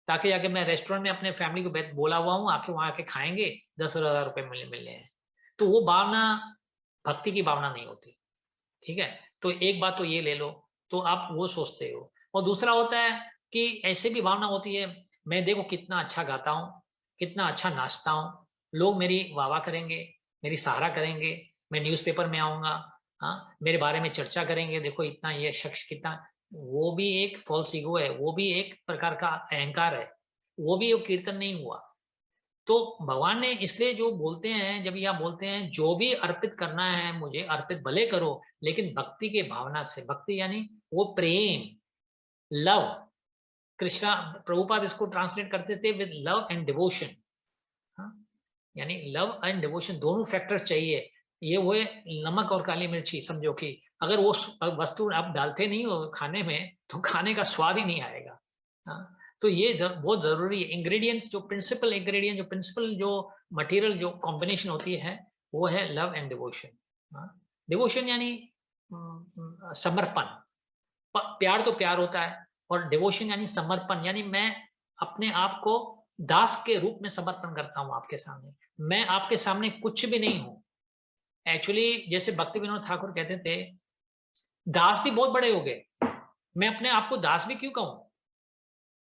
ताकि जाके मैं रेस्टोरेंट में अपने फैमिली को बोला हुआ हूँ, आके वहां आके खाएंगे, 10,000 रुपए मिलने हैं। तो वो भावना भक्ति की भावना नहीं होती। ठीक है, तो एक बात तो ये ले लो, तो आप वो सोचते हो। और दूसरा होता है कि ऐसे भी भावना होती है, मैं देखो कितना अच्छा गाता हूँ, कितना अच्छा नाचता हूँ, लोग मेरी वाह करेंगे, मेरी सराहना करेंगे, मैं न्यूज़पेपर में आऊंगा, हाँ, मेरे बारे में चर्चा करेंगे, देखो इतना ये शख्स कितना। वो भी एक फॉल्स ईगो है, वो भी एक प्रकार का अहंकार है, वो भी एक कीर्तन नहीं हुआ। तो भगवान ने इसलिए जो बोलते हैं, जब यह बोलते हैं जो भी अर्पित करना है मुझे अर्पित भले करो, लेकिन भक्ति के भावना से। भक्ति यानी वो प्रेम, लव। कृष्णा प्रभुपाद इसको ट्रांसलेट करते थे विद लव एंड डिवोशन। यानी लव एंड डिवोशन दोनों फैक्टर चाहिए। ये वो नमक और काली मिर्ची, समझो कि अगर वो वस्तु आप डालते नहीं हो खाने में तो खाने का स्वाद ही नहीं आएगा। हाँ, तो ये बहुत जरूरी है। इंग्रेडिएंट्स जो प्रिंसिपल इंग्रेडिएंट, जो प्रिंसिपल जो मटेरियल जो कॉम्बिनेशन होती है वो है लव एंड डिवोशन। डिवोशन यानी समर्पण। प्यार तो प्यार होता है, और डिवोशन यानी समर्पण, यानी मैं अपने आप को दास के रूप में समर्पण करता हूं आपके सामने। मैं आपके सामने कुछ भी नहीं हूं। एक्चुअली जैसे भक्ति विनोद ठाकुर कहते थे, दास भी बहुत बड़े हो गए, मैं अपने आप को दास भी क्यों कहूं।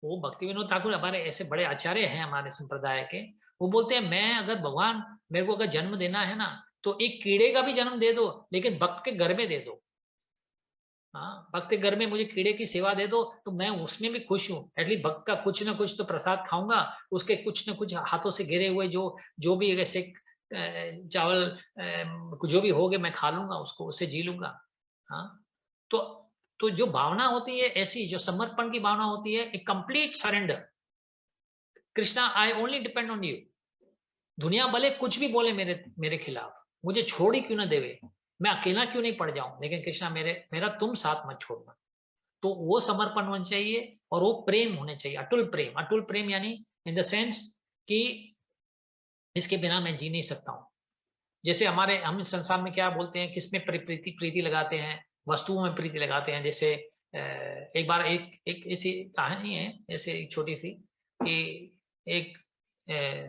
वो भक्ति विनोद ठाकुर हमारे ऐसे बड़े आचार्य हैं हमारे संप्रदाय के, वो बोलते हैं मैं अगर भगवान मेरे को अगर जन्म देना है ना, तो एक कीड़े का भी जन्म दे दो, लेकिन भक्त के घर में दे दो। हाँ, भक्त के घर में मुझे कीड़े की सेवा दे दो तो मैं उसमें भी खुश हूँ। एटलीस्ट भक्त का कुछ ना कुछ तो प्रसाद खाऊंगा, उसके कुछ ना कुछ हाथों से गिरे हुए जो भी ऐसे चावल जो भी हो गए मैं खा लूंगा उसको, उससे जी लूंगा। हाँ, तो जो भावना होती है ऐसी, जो समर्पण की भावना होती है, एक complete surrender. Krishna, I only depend on you. दुनिया भले कुछ भी बोले मेरे खिलाफ, मुझे छोड़ ही क्यों ना देवे, मैं अकेला क्यों नहीं पड़ जाऊं, लेकिन कृष्णा मेरा तुम साथ मत छोड़ना। तो वो समर्पण होना चाहिए और वो प्रेम होने चाहिए, अटुल प्रेम। अटुल प्रेम यानी इन द सेंस कि इसके बिना मैं जी नहीं सकता हूं। जैसे हम इस संसार में क्या बोलते हैं, किसमें प्रीति लगाते हैं, वस्तुओं में प्रीति लगाते हैं। जैसे एक बार एक ऐसी कहानी है, ऐसे एक छोटी सी, कि एक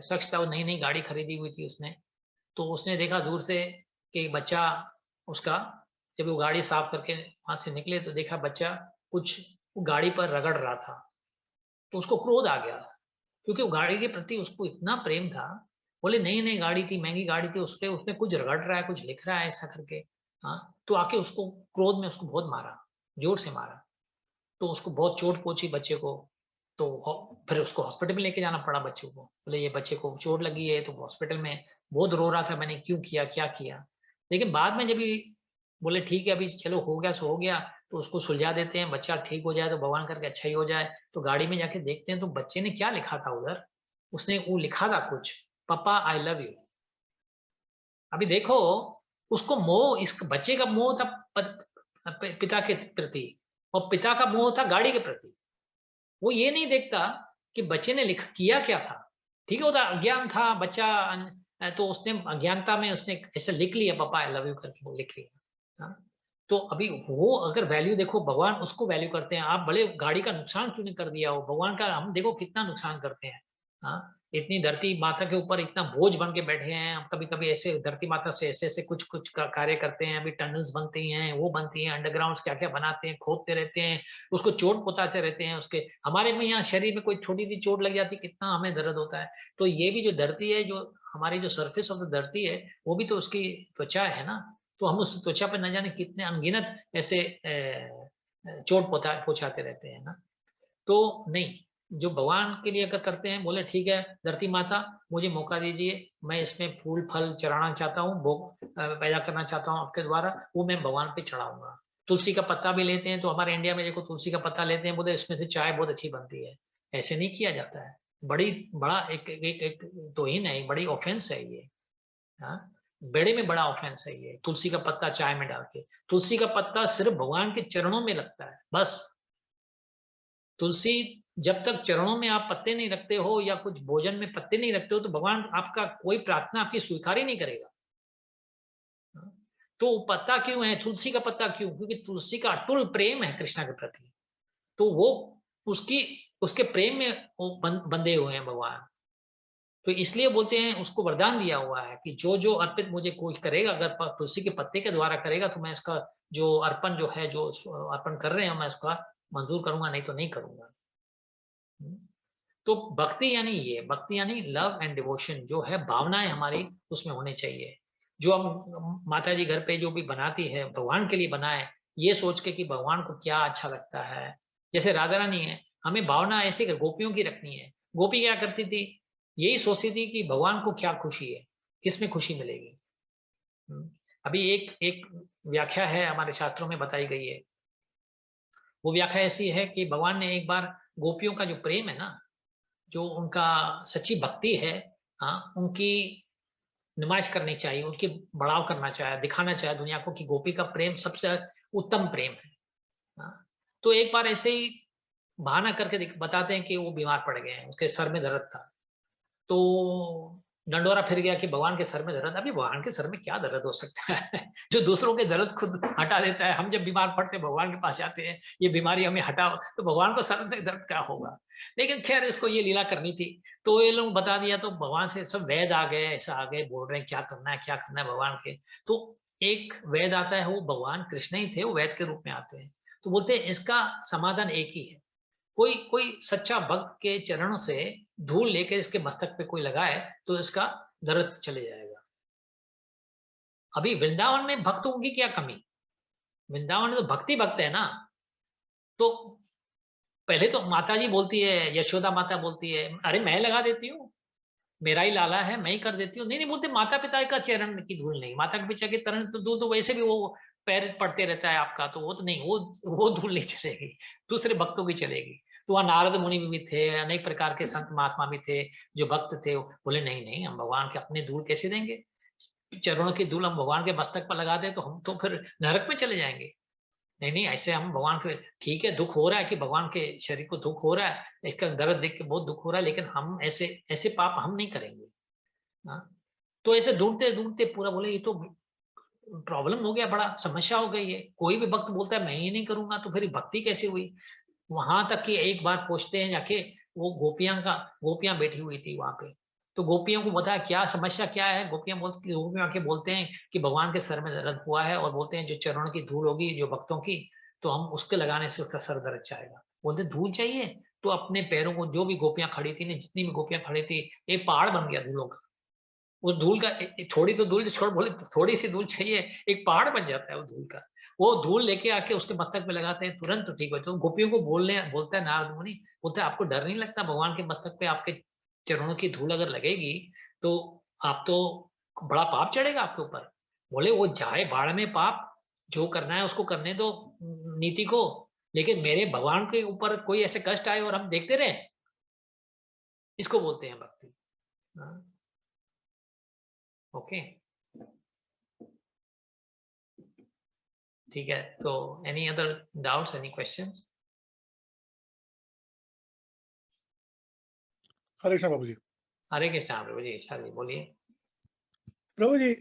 शख्स था, वो नई नई गाड़ी खरीदी हुई थी उसने। तो उसने देखा दूर से कि बच्चा उसका, जब वो गाड़ी साफ करके वहां से निकले तो देखा बच्चा कुछ गाड़ी पर रगड़ रहा था। तो उसको क्रोध आ गया, क्योंकि वो गाड़ी के प्रति उसको इतना प्रेम था। बोले नहीं नहीं गाड़ी थी, महंगी गाड़ी थी, उसपे उसमें कुछ रगड़ रहा है, कुछ लिख रहा है ऐसा करके। हाँ, तो आके उसको क्रोध में उसको बहुत मारा, जोर से मारा। तो उसको बहुत चोट पहुंची बच्चे को। तो फिर उसको हॉस्पिटल में लेके जाना पड़ा बच्चे को। बोले ये बच्चे को चोट लगी है, तो हॉस्पिटल में बहुत रो रहा था, मैंने क्यों किया, क्या किया। लेकिन बाद में जब भी बोले ठीक है अभी चलो हो गया सो हो गया, तो उसको सुलझा देते हैं, बच्चा ठीक हो जाए तो भगवान करके अच्छा ही हो जाए। तो गाड़ी में जाके देखते हैं तो बच्चे ने क्या लिखा था उधर, उसने वो लिखा था कुछ, पापा आई लव यू। अभी देखो, उसको मोह, इस बच्चे का मोह था पिता के प्रति, और पिता का मोह था गाड़ी के प्रति। वो ये नहीं देखता कि बच्चे ने लिख किया क्या था। ठीक है, वो था अज्ञान था बच्चा, तो उसने अज्ञानता में उसने ऐसे लिख लिया पापा आई लव यू करके, वो लिख लिया। हाँ? तो अभी वो अगर वैल्यू देखो, भगवान उसको वैल्यू करते हैं, आप बड़े गाड़ी का नुकसान क्यों नहीं कर दिया हो, भगवान का हम देखो कितना नुकसान करते हैं। हाँ, इतनी धरती माता के ऊपर इतना बोझ बन के बैठे हैं हम, कभी कभी ऐसे धरती माता से ऐसे ऐसे कुछ कुछ कार्य करते हैं। अभी टनल्स बनती हैं, वो बनती हैं, अंडरग्राउंड क्या क्या बनाते हैं, खोदते रहते हैं, उसको चोट पहुंचाते रहते हैं उसके। हमारे में यहाँ शरीर में कोई छोटी सी चोट लग जाती, कितना हमें दर्द होता है। तो ये भी जो धरती है, जो हमारी जो सरफेस ऑफ द धरती है, वो भी तो उसकी त्वचा है ना। तो हम उस त्वचा पर न जाने कितने अनगिनत ऐसे चोट पहुंचाते रहते हैं ना। तो नहीं, जो भगवान के लिए अगर करते हैं, बोले ठीक है धरती माता मुझे मौका दीजिए, मैं इसमें फूल फल चढ़ाना चाहता हूँ, भोग पैदा करना चाहता हूँ आपके द्वारा, वो मैं भगवान पे चढ़ाऊंगा। तुलसी का पत्ता भी लेते हैं, तो हमारे इंडिया में देखो तुलसी का पत्ता लेते हैं, बोले इसमें से चाय बहुत अच्छी बनती है। ऐसे नहीं किया जाता है, बड़ी बड़ा एक तौहीन है, बड़ी ऑफेंस है ये। हाँ, बड़े में बड़ा ऑफेंस है ये, तुलसी का पत्ता चाय में डाल के। तुलसी का पत्ता सिर्फ भगवान के चरणों में लगता है बस। तुलसी, जब तक चरणों में आप पत्ते नहीं रखते हो या कुछ भोजन में पत्ते नहीं रखते हो, तो भगवान आपका कोई प्रार्थना आपकी स्वीकार ही नहीं करेगा। तो पत्ता क्यों है, तुलसी का पत्ता क्यों, क्योंकि तुलसी का अटूट प्रेम है कृष्णा के प्रति। तो वो उसकी उसके प्रेम में वो बंधे हुए हैं भगवान। तो इसलिए बोलते हैं, उसको वरदान दिया हुआ है कि जो जो अर्पित मुझे कोई करेगा, अगर तुलसी के पत्ते के द्वारा करेगा, तो मैं इसका जो अर्पण जो है, जो अर्पण कर रहे हैं, मैं उसका मंजूर करूंगा, नहीं तो नहीं करूंगा। तो भक्ति यानी ये, भक्ति यानी लव एंड डिवोशन, जो है भावनाएं हमारी उसमें होनी चाहिए। जो हम माता जी घर पे जो भी बनाती है, भगवान के लिए बनाए, ये सोच के कि भगवान को क्या अच्छा लगता है। जैसे राधा रानी है, हमें भावना ऐसी गोपियों की रखनी है। गोपी क्या करती थी, यही सोचती थी कि भगवान को क्या खुशी है, किसमें खुशी मिलेगी। अभी एक एक व्याख्या है हमारे शास्त्रों में बताई गई है। वो व्याख्या ऐसी है कि भगवान ने एक बार गोपियों का जो प्रेम है ना, जो उनका सच्ची भक्ति है, हाँ, उनकी नुमाइश करनी चाहिए, उनकी बढ़ाव करना चाहिए, दिखाना चाहिए दुनिया को कि गोपी का प्रेम सबसे उत्तम प्रेम है। हाँ, तो एक बार ऐसे ही बहाना करके बताते हैं कि वो बीमार पड़ गए हैं, उसके सर में दर्द था। तो डंडोरा फिर गया कि भगवान के सर में दर्द, अभी भगवान के सर में क्या दर्द हो सकता है जो दूसरों के दर्द खुद हटा देता है। हम जब बीमार पड़ते हैं भगवान के पास जाते हैं, ये बीमारी हमें हटाओ, तो भगवान को सर में दर्द क्या होगा। लेकिन खैर इसको ये लीला करनी थी, तो ये लोग बता दिया, तो भगवान से सब वैद आ गए, ऐसा आ गए, बोल रहे हैं क्या करना है, क्या करना है भगवान के। तो एक वैद आता है, वो भगवान कृष्ण ही थे, वो वैद के रूप में आते हैं। तो बोलते हैं इसका समाधान एक ही है, कोई कोई सच्चा भक्त के चरणों से धूल लेकर इसके मस्तक पे कोई लगाए, तो इसका दर्द चले जाएगा। अभी वृंदावन में भक्तों की क्या कमी, वृंदावन में तो भक्ति भक्त है ना। तो पहले तो माता जी बोलती है, यशोदा माता बोलती है अरे मैं लगा देती हूँ, मेरा ही लाला है, मैं ही कर देती हूँ। नहीं नहीं, बोलते माता पिता का चरण की धूल नहीं, माता के पिता के चरण तो धूल तो वैसे भी वो पैर पड़ते रहता है आपका, तो वो तो नहीं, वो धूल नहीं चलेगी, दूसरे भक्तों की चलेगी। तो वहाँ नारद मुनि भी थे, अनेक प्रकार के संत महात्मा भी थे, जो भक्त थे, बोले नहीं नहीं, हम भगवान के अपने धूल कैसे देंगे, चरणों की धूल हम भगवान के मस्तक पर लगा दे तो हम तो फिर नरक में चले जाएंगे। नहीं नहीं, ऐसे हम भगवान के, ठीक है दुख हो रहा है कि भगवान के शरीर को दुख हो रहा है, इसका दर्द देख के बहुत दुख हो रहा है, लेकिन हम ऐसे ऐसे पाप हम नहीं करेंगे। हाँ? तो ऐसे ढूंढते ढूंढते पूरा, बोले ये तो प्रॉब्लम हो गया, बड़ा समस्या हो गई है। कोई भी भक्त बोलता है मैं ये नहीं करूंगा, तो फिर भक्ति कैसे हुई। वहां तक कि एक बार पूछते हैं जाके, वो गोपियां बैठी हुई थी वहां पे, तो गोपियों को बताया क्या समस्या क्या है। गोपियां आके बोलते हैं कि भगवान के सर में दर्द हुआ है, और बोलते हैं जो चरण की धूल होगी जो भक्तों की, तो हम उसके लगाने से उसका सर दर्द जाएगा। बोलते धूल चाहिए, तो अपने पैरों को, जो भी गोपियां खड़ी थी ना, जितनी भी गोपियां खड़ी थी, एक पहाड़ बन गया धूलों का। उस धूल का थोड़ी तो धूल छोड़, बोले थोड़ी सी धूल चाहिए, एक पहाड़ बन जाता है वो धूल का। वो धूल लेके आके उसके मस्तक पे लगाते हैं, तुरंत तो ठीक हो। तो गोपियों को बोलता है नारद मुनि, बोलते हैं आपको डर नहीं लगता भगवान के मस्तक पे आपके चरणों की धूल अगर लगेगी तो आप तो बड़ा पाप चढ़ेगा आपके ऊपर। बोले वो जाए बाढ़ में पाप, जो करना है उसको करने दो नीति को, लेकिन मेरे भगवान के ऊपर कोई ऐसे कष्ट आए और हम देखते रहे, इसको बोलते हैं भक्ति। ओके, ठीक है। तो any other doubts, any questions? Hare Krishna Prabhu ji. Hare Krishna Prabhu ji, शादी बोलिए। प्रभु जी,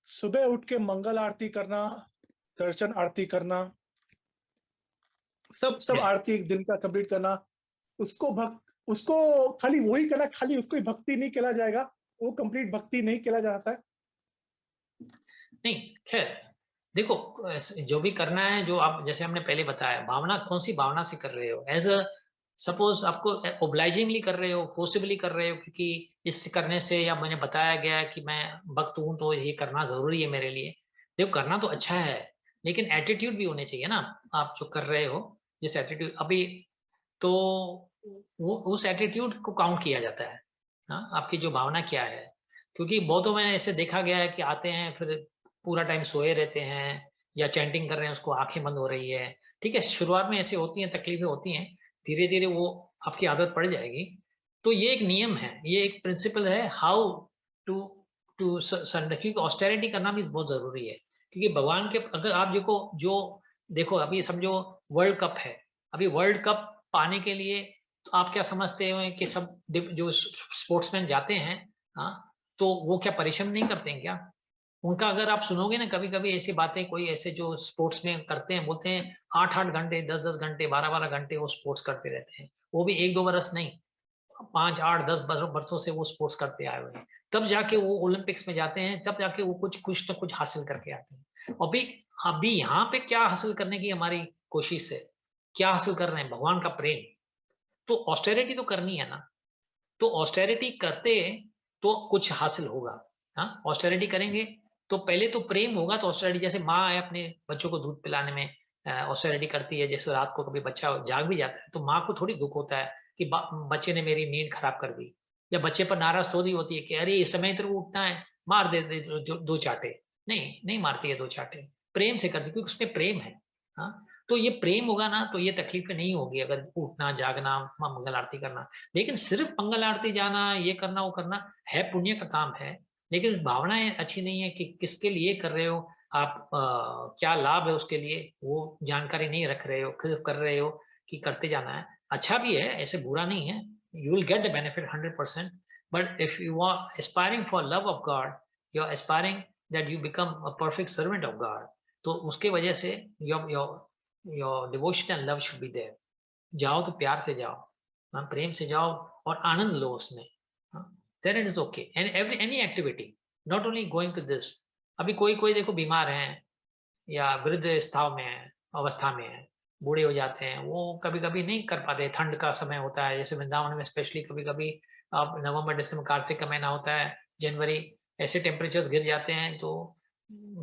सुबह उठ के मंगल आरती करना, दर्शन आरती करना, सब आरती एक दिन का कंप्लीट करना, उसको खाली वही करना, खाली उसको ही भक्ति नहीं कहला जाएगा, वो कंप्लीट भक्ति नहीं कहला जाता है? नहीं, खैर देखो, जो भी करना है, जो आप जैसे हमने पहले बताया, भावना कौन सी भावना से कर रहे हो। एज अ सपोज आपको ओब्लाइजिंगली कर रहे हो, फोर्सिबली कर रहे हो क्योंकि इस करने से, या मैंने बताया गया कि मैं भक्त हूं तो ये करना जरूरी है मेरे लिए। देखो करना तो अच्छा है, लेकिन एटीट्यूड भी होने चाहिए ना आप जो कर रहे हो। जिस एटीट्यूड अभी, तो वो उस एटीट्यूड को काउंट किया जाता है। हाँ, आपकी जो भावना क्या है। क्योंकि बहुतों में ऐसे देखा गया है कि आते हैं फिर पूरा टाइम सोए रहते हैं या चैंटिंग कर रहे हैं, उसको आंखें बंद हो रही है। ठीक है, शुरुआत में ऐसे होती हैं, तकलीफें होती हैं, धीरे धीरे वो आपकी आदत पड़ जाएगी। तो ये एक नियम है, ये एक प्रिंसिपल है, हाउ टू टू सरेंडर। क्योंकि ऑस्टेरिटी करना भी बहुत जरूरी है। क्योंकि भगवान के, अगर आप जो देखो अभी समझो वर्ल्ड कप है, अभी वर्ल्ड कप पाने के लिए तो आप क्या समझते हो कि सब जो स्पोर्ट्समैन जाते हैं, हाँ, तो वो क्या परिश्रम नहीं करते हैं क्या? उनका अगर आप सुनोगे ना, कभी कभी ऐसी बातें कोई ऐसे जो स्पोर्ट्स में करते हैं, बोलते हैं 8-8 घंटे, 10-10 घंटे, 12-12 घंटे वो स्पोर्ट्स करते रहते हैं। वो भी 1-2 बरस नहीं, 5-8-10 बरसों से वो स्पोर्ट्स करते आए हुए हैं। तब जाके वो ओलंपिक्स में जाते हैं, तब जाके वो कुछ ना कुछ हासिल करके आते हैं। अभी अभी यहाँ पे क्या हासिल करने की हमारी कोशिश है, क्या हासिल कर रहे हैं? भगवान का प्रेम। तो ऑस्टेरिटी तो करनी है ना, तो ऑस्टेरिटी करते तो कुछ हासिल होगा। हाँ, ऑस्टेरिटी करेंगे तो पहले तो प्रेम होगा। तो ऑस्टेरिटी, जैसे माँ है अपने बच्चों को दूध पिलाने में ऑस्टेरिटी करती है, जैसे रात को कभी बच्चा जाग भी जाता है तो माँ को थोड़ी दुख होता है कि बच्चे ने मेरी नींद खराब कर दी, या बच्चे पर नाराज थोड़ी होती है कि अरे इस समय तेरे को उठना है, मार दे दो चाटे। नहीं, नहीं मारती है दो चाटे, प्रेम से करती, क्योंकि उसमें प्रेम है। हाँ, तो ये प्रेम होगा ना तो ये तकलीफें नहीं होगी, अगर उठना, जागना, मंगल आरती करना। लेकिन सिर्फ मंगल आरती जाना, ये करना, वो करना है, पुण्य का काम है, लेकिन भावनाएं अच्छी नहीं है कि किसके लिए कर रहे हो आप, क्या लाभ है उसके लिए, वो जानकारी नहीं रख रहे हो, सिर्फ कर रहे हो कि करते जाना है। अच्छा भी है, ऐसे बुरा नहीं है, you will get the benefit 100%। But if you are aspiring for love of God, you are aspiring that you become a perfect servant of God, तो उसके वजह से your devotion and love should be there. जाओ तो प्यार से जाओ, प्रेम से जाओ और आनंद लो उसमें, then it is okay। and any activity, not only going to this। अभी कोई देखो बीमार हैं या वृद्ध स्थाव में है, अवस्था में है, बूढ़े हो जाते हैं, वो कभी कभी नहीं कर पाते। ठंड का समय होता है, जैसे वृंदावन में स्पेशली कभी कभी अब नवंबर दिसंबर कार्तिक का महीना होता है, जनवरी, ऐसे टेम्परेचर्स गिर जाते हैं, तो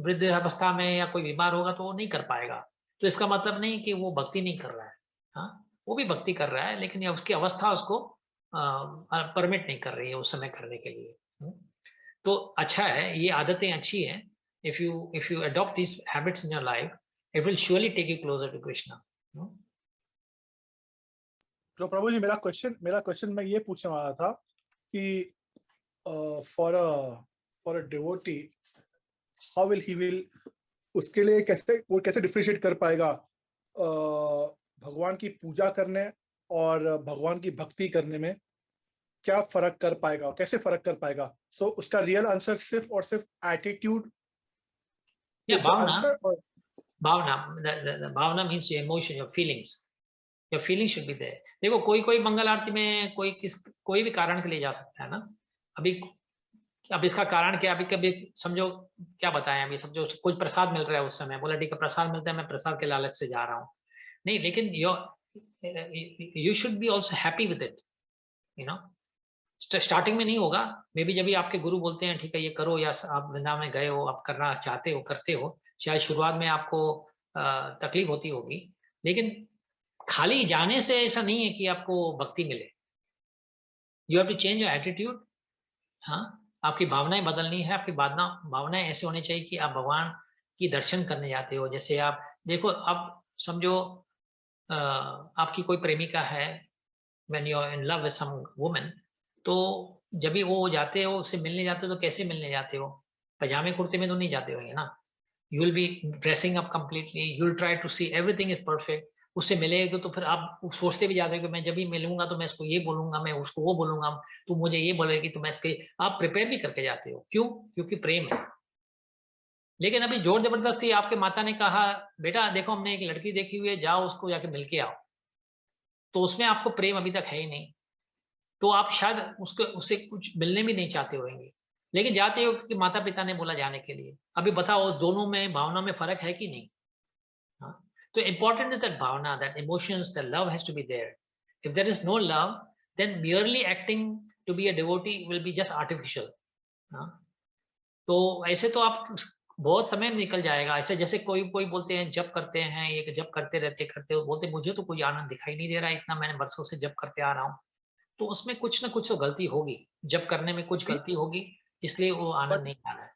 वृद्ध अवस्था में या कोई बीमार होगा तो वो नहीं कर पाएगा। तो इसका मतलब नहीं कि वो भक्ति नहीं कर रहा है, हाँ, वो भी भक्ति कर रहा है, लेकिन उसकी अवस्था उसको परमिट नहीं कर रही है उस समय करने के लिए। तो अच्छा है, ये आदतें अच्छी हैं। If you adopt this habits in your life, it will surely take you closer to Krishna. तो प्रभु जी, मेरा क्वेश्चन मैं ये पूछने वाला था कि for a devotee, how will उसके लिए कैसे डिफरेंशिएट कर पाएगा भगवान की पूजा करने और भगवान की भक्ति करने में? क्या फर्क कर पाएगा, कैसे फर्क कर पाएगा? सो उसका रियल आंसर सिर्फ और सिर्फ एटीट्यूड, भावना means your emotion, your feelings, your feeling should be there. देखो कोई मंगल आरती में कोई भी कारण के लिए जा सकता है ना। अब इसका कारण क्या, अभी कभी समझो क्या बताएं, अभी समझो कुछ प्रसाद मिल रहा है उस समय, बोला ठीक है प्रसाद मिलता है, मैं प्रसाद के लालच से जा रहा हूँ। नहीं, लेकिन you should be also happy with it, you know. Starting में नहीं होगा, मे बी जब भी आपके गुरु बोलते हैं ठीक है ये करो, या आप वृंदावन में गए हो, आप करना चाहते हो, करते हो, शायद शुरुआत में आपको तकलीफ होती होगी, लेकिन खाली जाने से ऐसा नहीं है कि आपको भक्ति मिले। You have to change your attitude. हाँ, आपकी भावनाएं बदलनी है। आपकी भावनाएं ऐसे होनी चाहिए कि आप भगवान की दर्शन करने जाते हो। जैसे आप देखो, आप समझो आपकी कोई प्रेमिका है, when you are in love with some woman, तो जब भी वो जाते हो, उससे मिलने जाते हो, तो कैसे मिलने जाते हो? पजामे कुर्ते में तो नहीं जाते होंगे ना। You will be dressing up completely, you will try to see everything is perfect. उससे मिलेगा तो फिर आप सोचते भी जाते हो कि मैं जब भी मिलूंगा तो मैं इसको ये बोलूंगा, मैं उसको वो बोलूंगा, तो मुझे ये बोलेगी तो मैं इसके, आप प्रिपेयर भी करके जाते हो। क्यों? क्योंकि प्रेम है। लेकिन अभी जोर जबरदस्ती आपके माता ने कहा बेटा देखो हमने एक लड़की देखी हुई है, जाओ उसको जाके मिल के आओ, तो उसमें आपको प्रेम अभी तक है ही नहीं, तो आप शायद उससे कुछ मिलने भी नहीं चाहते होंगे, लेकिन जाते हो क्योंकि माता पिता ने बोला जाने के लिए। अभी बताओ दोनों में भावना में फर्क है कि नहीं? हाँ? तो important is that bhavana, that emotions, that love has to be there. If there is no love, then merely acting to be a devotee will be just artificial. हाँ? तो ऐसे तो आप बहुत समय निकल जाएगा। ऐसे जैसे कोई कोई बोलते हैं जप करते हैं, ये जप करते रहते करते बोलते मुझे तो कोई आनंद दिखाई नहीं दे रहा है, इतना मैंने बरसों से जप करते आ रहा हूँ। तो उसमें कुछ ना कुछ तो गलती होगी, जप करने में कुछ गलती होगी, इसलिए वो आनंद नहीं आ रहा है।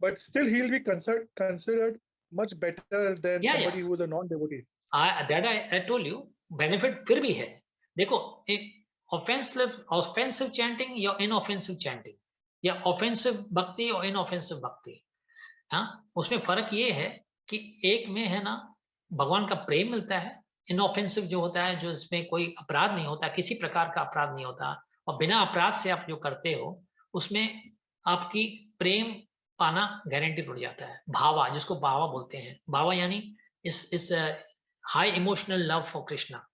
But still he'll be considered much better than Yeah, somebody yeah. who is a non-devotee. That I told you, benefit फिर भी है। देखो, एक offensive chanting या inoffensive chanting, या offensive भक्ति और inoffensive भक्ति, हाँ, उसमें फर्क ये है कि एक में है ना भगवान का प्रेम मिलता है। इनऑफेंसिव जो होता है, जो इसमें कोई अपराध नहीं होता, किसी प्रकार का अपराध नहीं होता, और बिना अपराध से आप जो करते हो उसमें आपकी प्रेम पाना गारंटी टूट जाता है। भावा, जिसको भावा बोलते हैं, भावा यानी इस high emotional love for Krishna,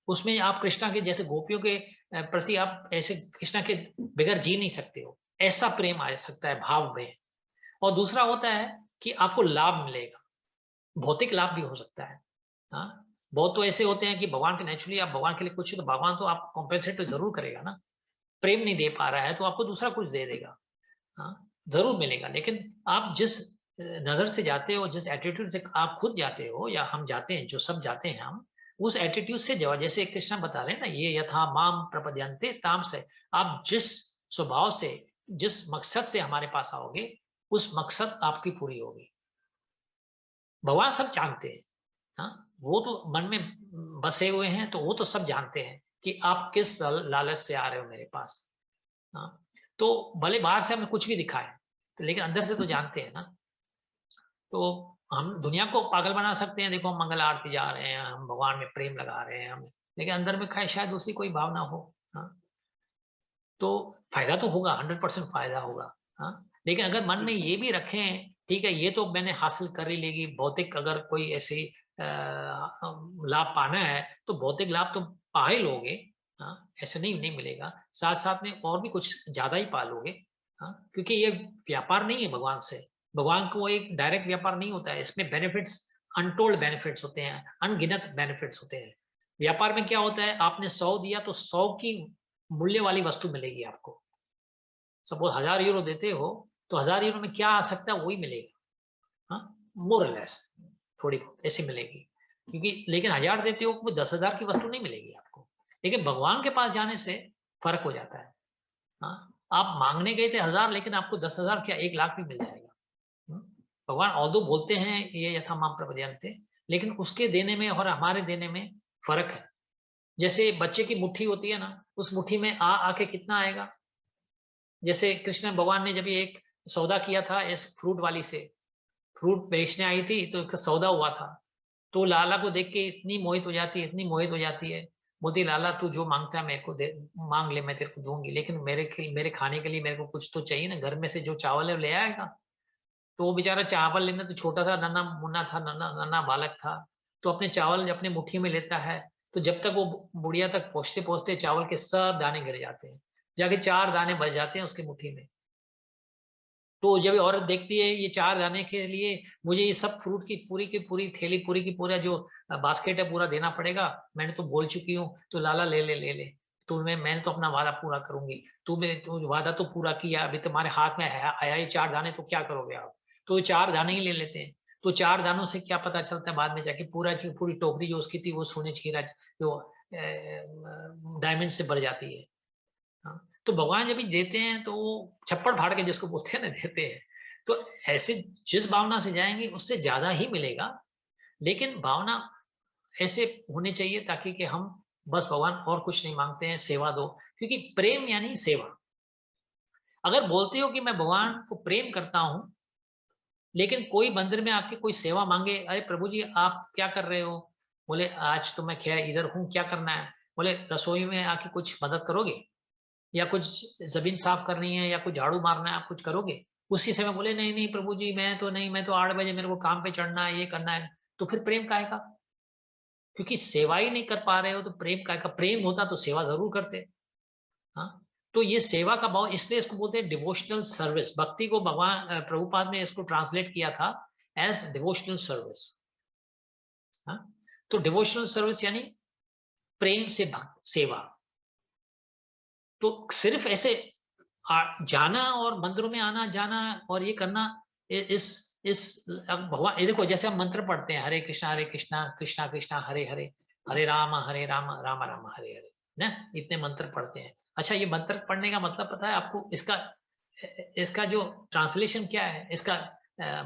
उसमें आप कृष्णा के जैसे गोपियों के प्रति आप ऐसे कृष्णा के बगैर जी नहीं सकते हो, ऐसा प्रेम आ सकता है भाव में। और दूसरा होता है कि आपको लाभ मिलेगा, भौतिक लाभ भी हो सकता है। हाँ, बहुत तो ऐसे होते हैं कि भगवान के नेचुरली आप भगवान के लिए कुछ, तो भगवान तो आप कॉम्पेंसेट तो जरूर करेगा ना। प्रेम नहीं दे पा रहा है तो आपको दूसरा कुछ दे देगा, हाँ, जरूर मिलेगा। लेकिन आप जिस नजर से जाते हो, जिस एटीट्यूड से आप खुद जाते हो, या हम जाते हैं, जो सब जाते हैं हम, उस एटीट्यूड से जाओ। जैसे कृष्ण बता रहे हैं ना, ये यथा माम प्रपद्यन्ते ताम से, आप जिस स्वभाव से, जिस मकसद से हमारे पास आओगे, उस मकसद आपकी पूरी होगी। भगवान सब जानते हैं, हाँ, वो तो मन में बसे हुए हैं, तो वो तो सब जानते हैं कि आप किस लालच से आ रहे हो मेरे पास। हाँ, तो भले बाहर से हमें कुछ भी दिखाए, तो लेकिन अंदर से तो जानते हैं ना। तो हम दुनिया को पागल बना सकते हैं, देखो हम मंगल आरती जा रहे हैं, हम भगवान में प्रेम लगा रहे हैं हम, लेकिन अंदर में शायद दूसरी कोई भावना हो। हाँ, तो फायदा तो होगा, 100% फायदा होगा। हाँ, लेकिन अगर मन में ये भी रखें ठीक है ये तो मैंने हासिल कर ही लेगी, भौतिक अगर कोई ऐसी लाभ पाना है तो भौतिक लाभ तो पा ही लोगे। हाँ, ऐसे नहीं मिलेगा, साथ साथ में और भी कुछ ज्यादा ही पा लोगे। हाँ, क्योंकि ये व्यापार नहीं है भगवान से, भगवान को एक डायरेक्ट व्यापार नहीं होता है, इसमें बेनिफिट्स, अनटोल्ड बेनिफिट्स होते हैं, अनगिनत बेनिफिट्स होते हैं। व्यापार में क्या होता है, आपने 100 दिया तो 100 की मूल्य वाली वस्तु मिलेगी आपको। सपोज 1000 यूरो देते हो तो 1000 यूरो में क्या आ सकता है वही मिलेगा। हाँ, मोर लेस थोड़ी ऐसी मिलेगी, क्योंकि लेकिन 1000 देते हो वो 10,000 की वस्तु नहीं मिलेगी आपको। लेकिन भगवान के पास जाने से फर्क हो जाता है। हाँ, आप मांगने गए थे 1000, लेकिन आपको 10,000 क्या 1 लाख भी मिल जाएगा। भगवान ऑल्दो बोलते हैं ये यथा माम प्रपद्यन्ते, लेकिन उसके देने में और हमारे देने में फर्क है। जैसे बच्चे की मुट्ठी होती है ना, उस मुट्ठी में आके कितना आएगा। जैसे कृष्ण भगवान ने जब एक सौदा किया था इस फ्रूट वाली से, फ्रूट बेचने आई थी तो एक सौदा हुआ था, तो लाला को देख के इतनी मोहित हो जाती है, इतनी मोहित हो जाती है, बोलती लाला तू जो मांगता है मेरे को दे, मांग ले मैं तेरे को दूंगी, लेकिन मेरे खाने के लिए मेरे को कुछ तो चाहिए ना, घर में से जो चावल है ले आएगा। तो वो बेचारा चावल लेना तो छोटा सा नन्ना मुन्ना था, नन्ना बालक था, तो अपने चावल अपने मुट्ठी में लेता है, तो जब तक वो बुढ़िया तक पहुंचते पहुंचते चावल के सब दाने गिर जाते हैं, जाके 4 दाने बच जाते हैं उसकी मुट्ठी में। तो जब औरत देखती है ये 4 दाने के लिए मुझे ये सब फ्रूट की पूरी थैली, पूरी की पूरा जो बास्केट है पूरा देना पड़ेगा, मैंने तो बोल चुकी हूँ, तो लाला ले ले। मैंने तो अपना वादा पूरा करूंगी, तू वादा तो पूरा किया, अभी तुम्हारे हाथ में आया ये 4 दाने, तो क्या करोगे आप? तो 4 दाने ही ले लेते हैं। तो 4 दानों से क्या पता चलता है बाद में जाके पूरी टोकरी जो उसकी थी वो सोने हीरा जो डायमंड से भर जाती है। हाँ, तो भगवान जब भी देते हैं तो वो छप्पड़ फाड़ के जिसको बोलते हैं ना, देते हैं। तो ऐसे जिस भावना से जाएंगे उससे ज्यादा ही मिलेगा, लेकिन भावना ऐसे होनी चाहिए ताकि कि हम बस भगवान और कुछ नहीं मांगते हैं, सेवा दो, क्योंकि प्रेम यानी सेवा। अगर बोलते हो कि मैं भगवान को प्रेम करता हूं, लेकिन कोई मंदिर में आके कोई सेवा मांगे, अरे प्रभु जी आप क्या कर रहे हो? बोले आज तो मैं खैर इधर हूँ, क्या करना है? बोले रसोई में आके कुछ मदद करोगे, या कुछ जमीन साफ करनी है, या कुछ झाड़ू मारना है, आप कुछ करोगे? उसी समय बोले नहीं नहीं प्रभु जी मैं तो नहीं, मैं तो 8 बजे मेरे को काम पे चढ़ना है, ये करना है। तो फिर प्रेम काहे का? क्योंकि सेवा ही नहीं कर पा रहे हो तो प्रेम काहे का? प्रेम होता तो सेवा जरूर करते। हाँ, तो ये सेवा का भाव, इसलिए इसको बोलते हैं डिवोशनल सर्विस। भक्ति को भगवान प्रभुपाद ने इसको ट्रांसलेट किया था एज डिवोशनल सर्विस। हाँ, तो डिवोशनल सर्विस यानी प्रेम से भक्त सेवा। तो सिर्फ ऐसे जाना और मंदिरों में आना जाना और ये करना, इस भगवान, ये देखो जैसे हम मंत्र पढ़ते हैं, हरे कृष्णा कृष्णा कृष्णा हरे हरे, हरे राम राम राम हरे हरे ना, इतने मंत्र पढ़ते हैं। अच्छा, ये मंत्र पढ़ने का मतलब पता है आपको? इसका जो ट्रांसलेशन क्या है, इसका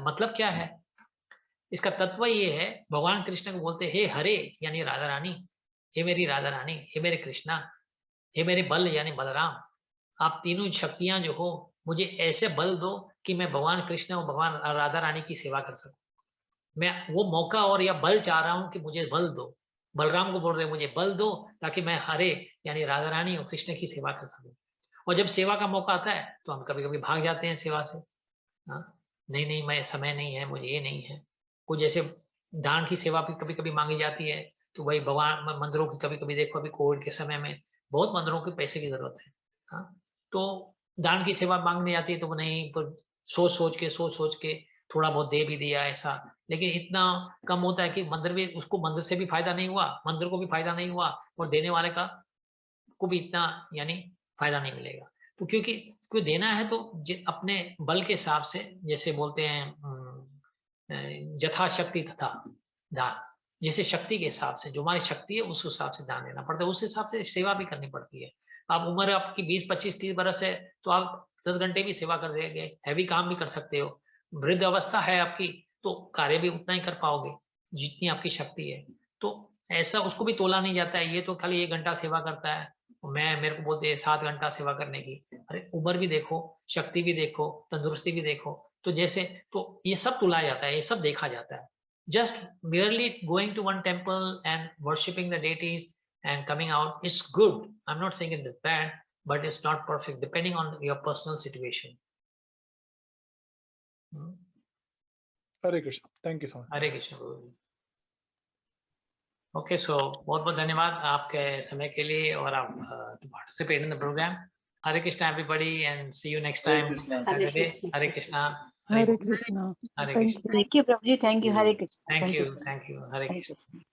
मतलब क्या है? इसका तत्व ये है, भगवान कृष्ण को बोलते हे हरे यानी राधा रानी, हे मेरी राधा रानी, हे मेरे कृष्णा, हे मेरे बल यानी बलराम, आप तीनों शक्तियां जो हो मुझे ऐसे बल दो कि मैं भगवान कृष्ण और भगवान राधा रानी की सेवा कर सकूं। मैं वो मौका और या बल चाह रहा हूं कि मुझे बल दो। बलराम को बोल रहे मुझे बल दो ताकि मैं हरे यानी राधा रानी और कृष्ण की सेवा कर सकूं। और जब सेवा का मौका आता है तो हम कभी कभी भाग जाते हैं सेवा से। हाँ, नहीं नहीं मैं समय नहीं है, मुझे ये नहीं है। कुछ जैसे दान की सेवा भी कभी कभी मांगी जाती है, तो वही भगवान मंदिरों की कभी कभी देखो, अभी कोविड के समय में बहुत मंदिरों के पैसे की जरूरत है। हाँ, तो दान की सेवा मांगने जाती है तो वो नहीं, पर सोच सोच के थोड़ा बहुत दे भी दिया ऐसा, लेकिन इतना कम होता है कि मंदिर भी, उसको मंदिर से भी फायदा नहीं हुआ, मंदिर को भी फायदा नहीं हुआ, और देने वाले का को भी इतना यानी फायदा नहीं मिलेगा। तो क्योंकि कोई देना है तो अपने बल के हिसाब से, जैसे बोलते हैं यथाशक्ति तथा दान, जैसे शक्ति के हिसाब से, जो हमारी शक्ति है उस हिसाब से दान देना पड़ता है, उस हिसाब से सेवा भी करनी पड़ती है। आप उम्र आपकी 20, 25, 30 बरस है तो आप 10 घंटे भी सेवा कर देंगे, हैवी काम भी कर सकते हो। वृद्ध अवस्था है आपकी तो कार्य भी उतना ही कर पाओगे जितनी आपकी शक्ति है। तो ऐसा उसको भी तोला नहीं जाता है, ये तो खाली 1 घंटा सेवा करता है, मेरे को बोलते हैं 7 घंटा सेवा करने की। अरे उम्र भी देखो, शक्ति भी देखो, तंदुरुस्ती भी देखो, तो जैसे तो ये सब तुलाया जाता है, ये सब देखा जाता है। Just merely going to one temple and worshipping the deities and coming out is good. I'm not saying it is bad, but it's not perfect depending on your personal situation. Hare Krishna, thank you so much. Hare Krishna. Okay, so बहुत बहुत धन्यवाद आपके समय के लिए और आप to participate in the program. Hare Krishna everybody and see you next time. Hare Krishna. Hare Krishna. Hare Hare Krishna. Krishna. Hare Thank Krishna. you. Thank you, Prabhuji. Thank you. Hare Krishna. Thank you. sir. Thank you. Hare Hare Krishna. Krishna.